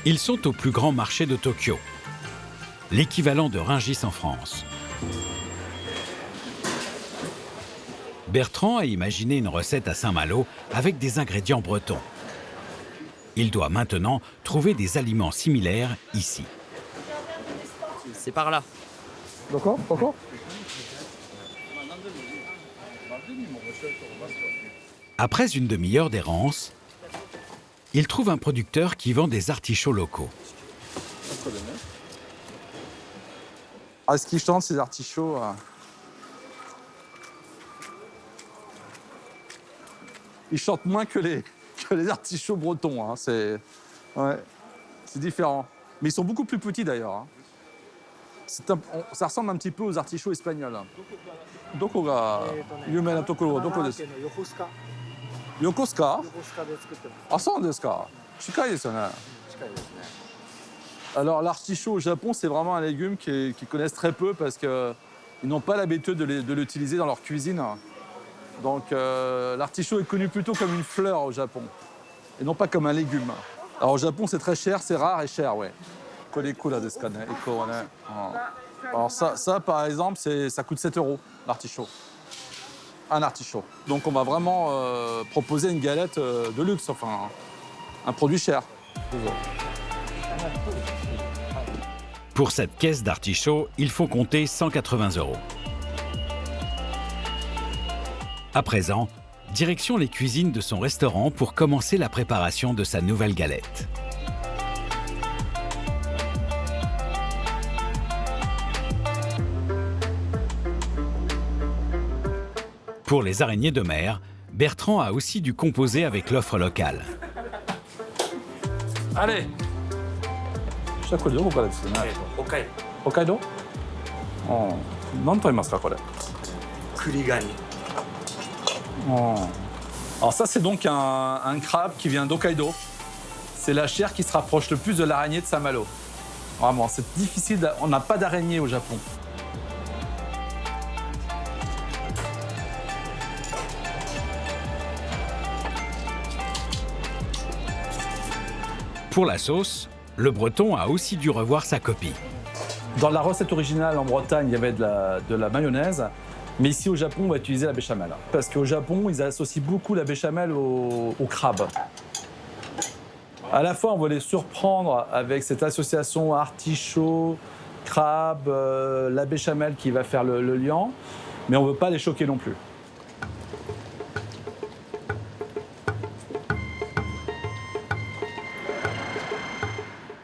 Speaker 2: Ils sont au plus grand marché de Tokyo, l'équivalent de Rungis en France. Bertrand a imaginé une recette à Saint-Malo avec des ingrédients bretons. Il doit maintenant trouver des aliments similaires ici.
Speaker 21: C'est par là.
Speaker 16: D'accord.
Speaker 2: Après une demi-heure d'errance, il trouve un producteur qui vend des artichauts locaux.
Speaker 16: Ah, ce qui chante, ces artichauts. Ils chantent moins que les artichauts bretons. Hein. C'est différent. Mais ils sont beaucoup plus petits d'ailleurs. Hein. Ça ressemble un petit peu aux artichauts espagnols. Doko ga yume na tokoro doko desu? Yokosuka? Ah,そうですか. Shikai desu ne. Alors l'artichaut au Japon, c'est vraiment un légume qu'ils connaissent très peu parce qu'ils n'ont pas l'habitude de l'utiliser dans leur cuisine. Donc l'artichaut est connu plutôt comme une fleur au Japon et non pas comme un légume. Alors au Japon, c'est très cher, c'est rare et cher, ouais. Alors ça par exemple, ça coûte 7 €, l'artichaut. Un artichaut. Donc on va vraiment proposer une galette de luxe, enfin un produit cher.
Speaker 2: Pour cette caisse d'artichauts, il faut compter 180 €. À présent, direction les cuisines de son restaurant pour commencer la préparation de sa nouvelle galette. Pour les araignées de mer, Bertrand a aussi dû composer avec l'offre locale.
Speaker 16: Allez. Hokkaido? Kurigani. Alors ça, c'est donc un crabe qui vient d'Hokkaido. C'est la chair qui se rapproche le plus de l'araignée de Saint-Malo. Vraiment, c'est difficile. On n'a pas d'araignée au Japon.
Speaker 2: Pour la sauce, le Breton a aussi dû revoir sa copie.
Speaker 16: Dans la recette originale en Bretagne, il y avait de la mayonnaise. Mais ici au Japon, on va utiliser la béchamel. Parce qu'au Japon, ils associent beaucoup la béchamel au crabe. À la fois, on va les surprendre avec cette association artichaut, crabe, la béchamel qui va faire le liant. Mais on ne veut pas les choquer non plus.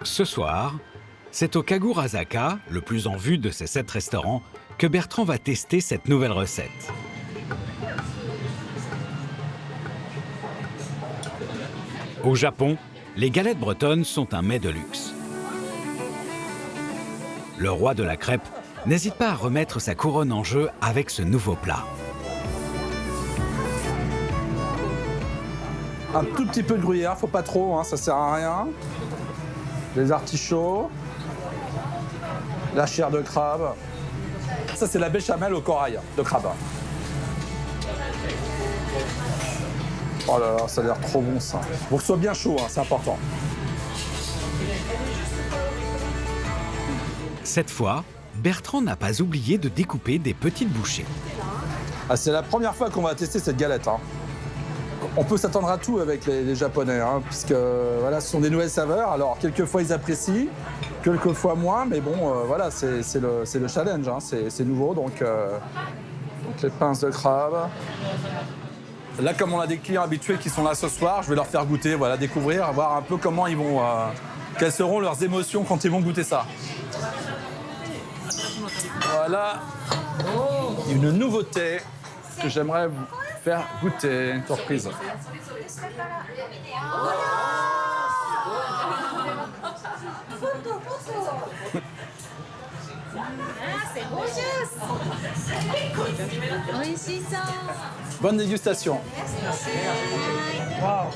Speaker 2: Ce soir, c'est au Kagurazaka, le plus en vue de ces 7 restaurants, que Bertrand va tester cette nouvelle recette. Au Japon, les galettes bretonnes sont un mets de luxe. Le roi de la crêpe n'hésite pas à remettre sa couronne en jeu avec ce nouveau plat.
Speaker 16: Un tout petit peu de gruyère, faut pas trop, hein, ça sert à rien. Les artichauts, la chair de crabe. Ça, c'est la béchamel au corail de crabe. Oh là là, ça a l'air trop bon, ça. Faut que ce soit bien chaud, hein, c'est important.
Speaker 2: Cette fois, Bertrand n'a pas oublié de découper des petites bouchées.
Speaker 16: Ah, c'est la première fois qu'on va tester cette galette. Hein. On peut s'attendre à tout avec les Japonais, hein, puisque voilà, ce sont des nouvelles saveurs. Alors, quelquefois, ils apprécient, quelquefois moins, mais bon, voilà, c'est le challenge, hein, c'est nouveau. Donc, les pinces de crabe. Là, comme on a des clients habitués qui sont là ce soir, je vais leur faire goûter, voilà, découvrir, voir un peu comment ils vont, quelles seront leurs émotions quand ils vont goûter ça. Voilà une nouveauté que j'aimerais vous faire goûter. Surprise. Bonne dégustation. Wow.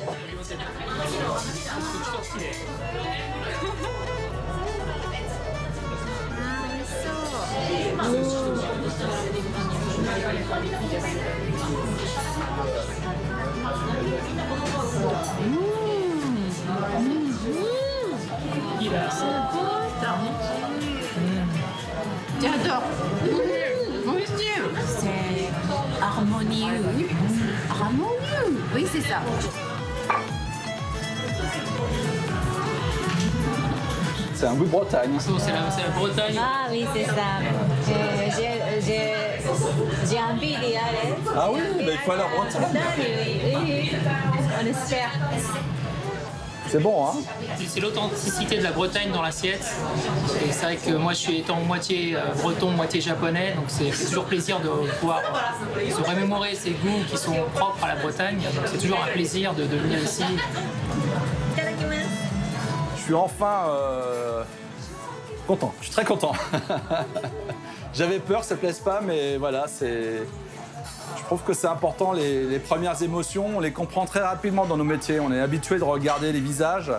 Speaker 17: J'adore. C'est harmonieux. Harmonieux. Oui, c'est ça.
Speaker 16: C'est un goût de Bretagne.
Speaker 21: C'est la Bretagne.
Speaker 10: Ah oui, c'est ça. J'ai envie d'y aller.
Speaker 16: Ah oui, mais il faut aller en Bretagne.
Speaker 10: Oui, on espère.
Speaker 16: C'est bon, hein?
Speaker 21: C'est l'authenticité de la Bretagne dans l'assiette. Et c'est vrai que moi, je suis étant moitié breton, moitié japonais, donc c'est toujours plaisir de pouvoir se remémorer ces goûts qui sont propres à la Bretagne. Donc c'est toujours un plaisir de venir ici.
Speaker 16: Je suis enfin content. Je suis très content. J'avais peur que ça ne plaise pas, mais voilà, c'est. Je trouve que c'est important, les premières émotions, on les comprend très rapidement dans nos métiers. On est habitué de regarder les visages,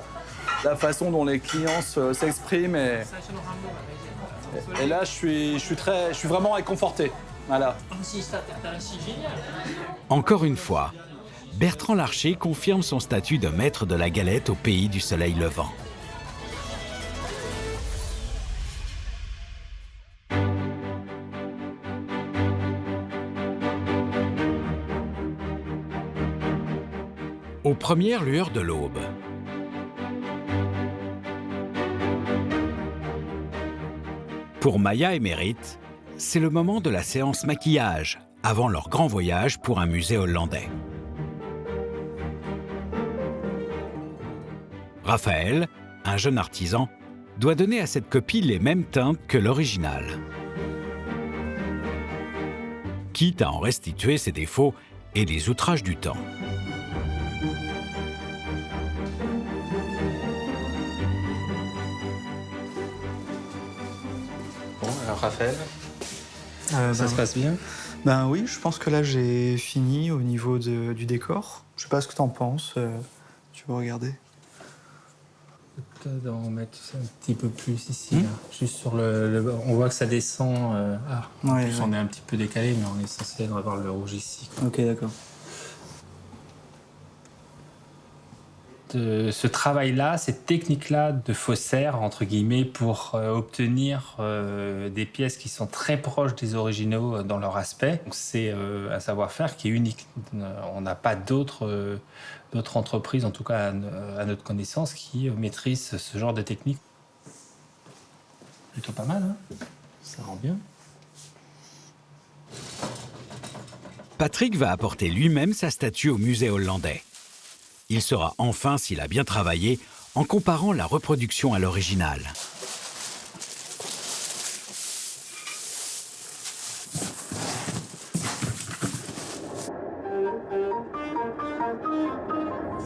Speaker 16: la façon dont les clients s'expriment. Et là, je suis vraiment réconforté. Voilà.
Speaker 2: Encore une fois, Bertrand Larcher confirme son statut de maître de la galette au pays du soleil levant. Aux premières lueurs de l'aube, pour Maya et Mérite, c'est le moment de la séance maquillage avant leur grand voyage pour un musée hollandais. Raphaël, un jeune artisan, doit donner à cette copie les mêmes teintes que l'original. Quitte à en restituer ses défauts et les outrages du temps.
Speaker 3: Raphaël, ça se passe bien?
Speaker 22: Ben oui, je pense que là j'ai fini au niveau du décor. Je sais pas ce que t'en penses. Tu veux regarder?
Speaker 3: Peut-être en mettre un petit peu plus ici, là. Juste sur le. On voit que ça descend. En plus, on est un petit peu décalé, mais on est censé avoir le rouge ici, quoi.
Speaker 22: Ok, d'accord.
Speaker 3: Ce travail-là, cette technique-là de faussaire, entre guillemets, pour obtenir des pièces qui sont très proches des originaux dans leur aspect. C'est un savoir-faire qui est unique. On n'a pas d'autres entreprises, en tout cas à notre connaissance, qui maîtrisent ce genre de technique. Plutôt pas mal, hein? Ça rend bien.
Speaker 2: Patrick va apporter lui-même sa statue au musée hollandais. Il saura enfin s'il a bien travaillé en comparant la reproduction à l'original.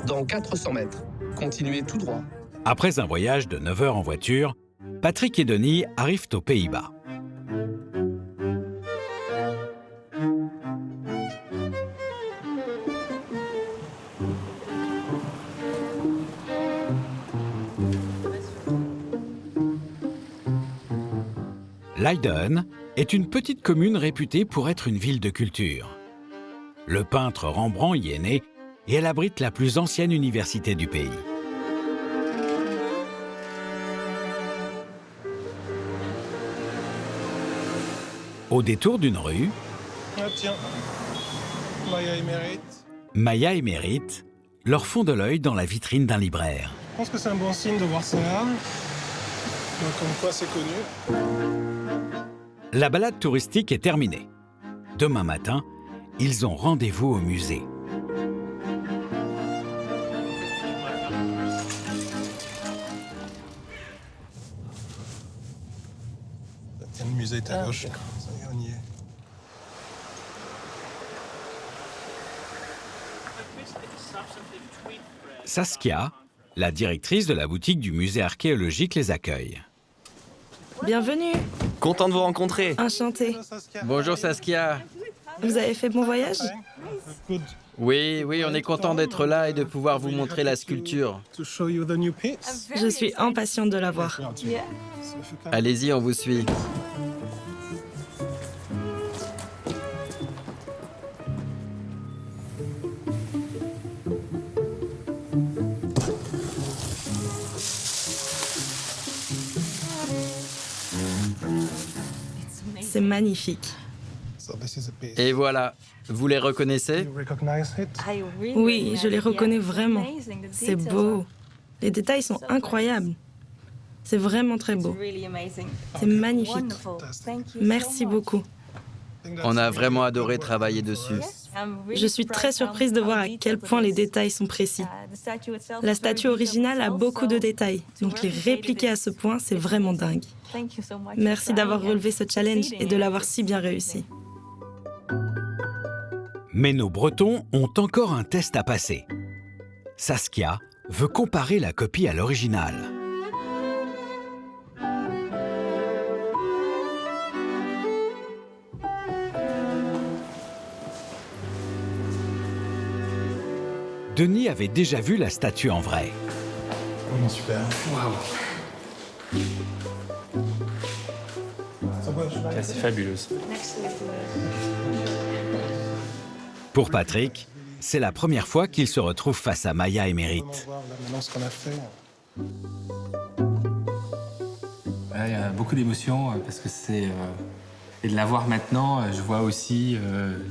Speaker 23: Dans 400 mètres, continuez tout droit.
Speaker 2: Après un voyage de 9 heures en voiture, Patrick et Denis arrivent aux Pays-Bas. Leiden est une petite commune réputée pour être une ville de culture. Le peintre Rembrandt y est né et elle abrite la plus ancienne université du pays. Au détour d'une rue,
Speaker 24: ah tiens, Maya et Mérite.
Speaker 2: Maya et Mérite leur font de l'œil dans la vitrine d'un libraire.
Speaker 24: Je pense que c'est un bon signe de voir ça là. Donc comme quoi c'est connu.
Speaker 2: La balade touristique est terminée. Demain matin, ils ont rendez-vous au musée.
Speaker 24: Tiens, le musée est à gauche. Ça y est, on y est.
Speaker 2: Saskia, la directrice de la boutique du musée archéologique, les accueille.
Speaker 4: Bienvenue.
Speaker 5: Content de vous rencontrer.
Speaker 4: Enchantée.
Speaker 5: Bonjour Saskia.
Speaker 4: Vous avez fait bon voyage?
Speaker 5: Oui, on est content d'être là et de pouvoir vous montrer la sculpture.
Speaker 4: Je suis impatiente de la voir.
Speaker 5: Allez-y, on vous suit.
Speaker 4: C'est magnifique.
Speaker 5: Et voilà, vous les reconnaissez?
Speaker 4: Oui, je les reconnais vraiment. C'est beau. Les détails sont incroyables. C'est vraiment très beau. C'est magnifique. Merci beaucoup.
Speaker 5: On a vraiment adoré travailler dessus.
Speaker 4: Je suis très surprise de voir à quel point les détails sont précis. La statue originale a beaucoup de détails, donc les répliquer à ce point, c'est vraiment dingue. Merci d'avoir relevé ce challenge et de l'avoir si bien réussi.
Speaker 2: Mais nos Bretons ont encore un test à passer. Saskia veut comparer la copie à l'original. Denis avait déjà vu la statue en vrai.
Speaker 24: Vraiment super.
Speaker 3: Waouh. C'est fabuleuse.
Speaker 2: Pour Patrick, c'est la première fois qu'il se retrouve face à Maya émérite.
Speaker 24: On va voir là, maintenant ce qu'on a fait.
Speaker 3: Il y a beaucoup d'émotions parce que c'est... Et de la voir maintenant, je vois aussi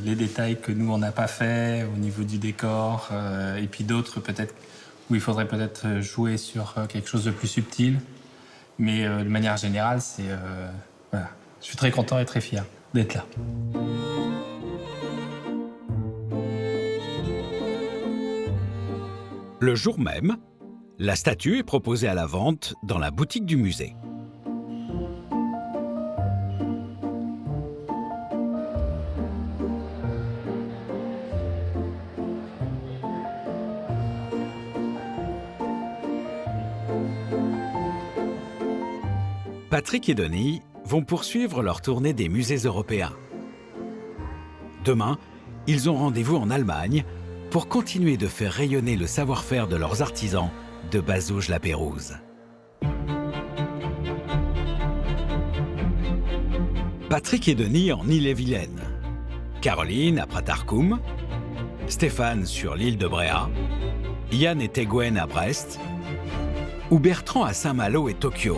Speaker 3: les détails que nous, on n'a pas fait au niveau du décor, et puis d'autres peut-être où il faudrait peut-être jouer sur quelque chose de plus subtil. Mais de manière générale, c'est... voilà. Je suis très content et très fier d'être là.
Speaker 2: Le jour même, la statue est proposée à la vente dans la boutique du musée. Patrick et Denis vont poursuivre leur tournée des musées européens. Demain, ils ont rendez-vous en Allemagne pour continuer de faire rayonner le savoir-faire de leurs artisans de Bazouges-la-Pérouse. Patrick et Denis en Ille-et-Vilaine, Caroline à Pratarkoum, Stéphane sur l'île de Bréa, Yann et Teguen à Brest, ou Bertrand à Saint-Malo et Tokyo.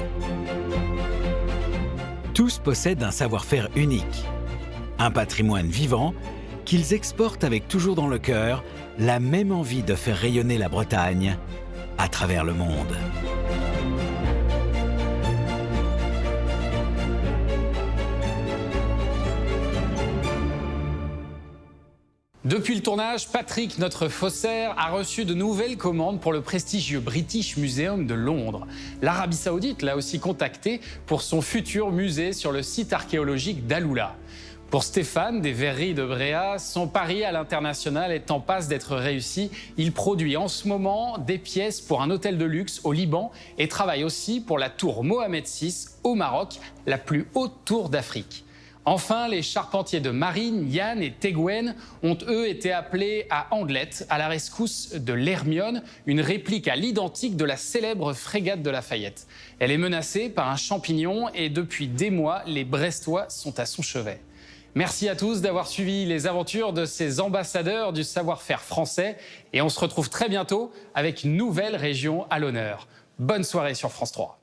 Speaker 2: Tous possèdent un savoir-faire unique, un patrimoine vivant qu'ils exportent avec toujours dans le cœur la même envie de faire rayonner la Bretagne à travers le monde.
Speaker 12: Depuis le tournage, Patrick, notre faussaire, a reçu de nouvelles commandes pour le prestigieux British Museum de Londres. L'Arabie Saoudite l'a aussi contacté pour son futur musée sur le site archéologique d'Aloula. Pour Stéphane, des verreries de Bréa, son pari à l'international est en passe d'être réussi. Il produit en ce moment des pièces pour un hôtel de luxe au Liban et travaille aussi pour la tour Mohamed VI au Maroc, la plus haute tour d'Afrique. Enfin, les charpentiers de Marine, Yann et Teguen, ont eux été appelés à Andelette, à la rescousse de l'Hermione, une réplique à l'identique de la célèbre frégate de Lafayette. Elle est menacée par un champignon et depuis des mois, les Brestois sont à son chevet. Merci à tous d'avoir suivi les aventures de ces ambassadeurs du savoir-faire français et on se retrouve très bientôt avec une nouvelle région à l'honneur. Bonne soirée sur France 3.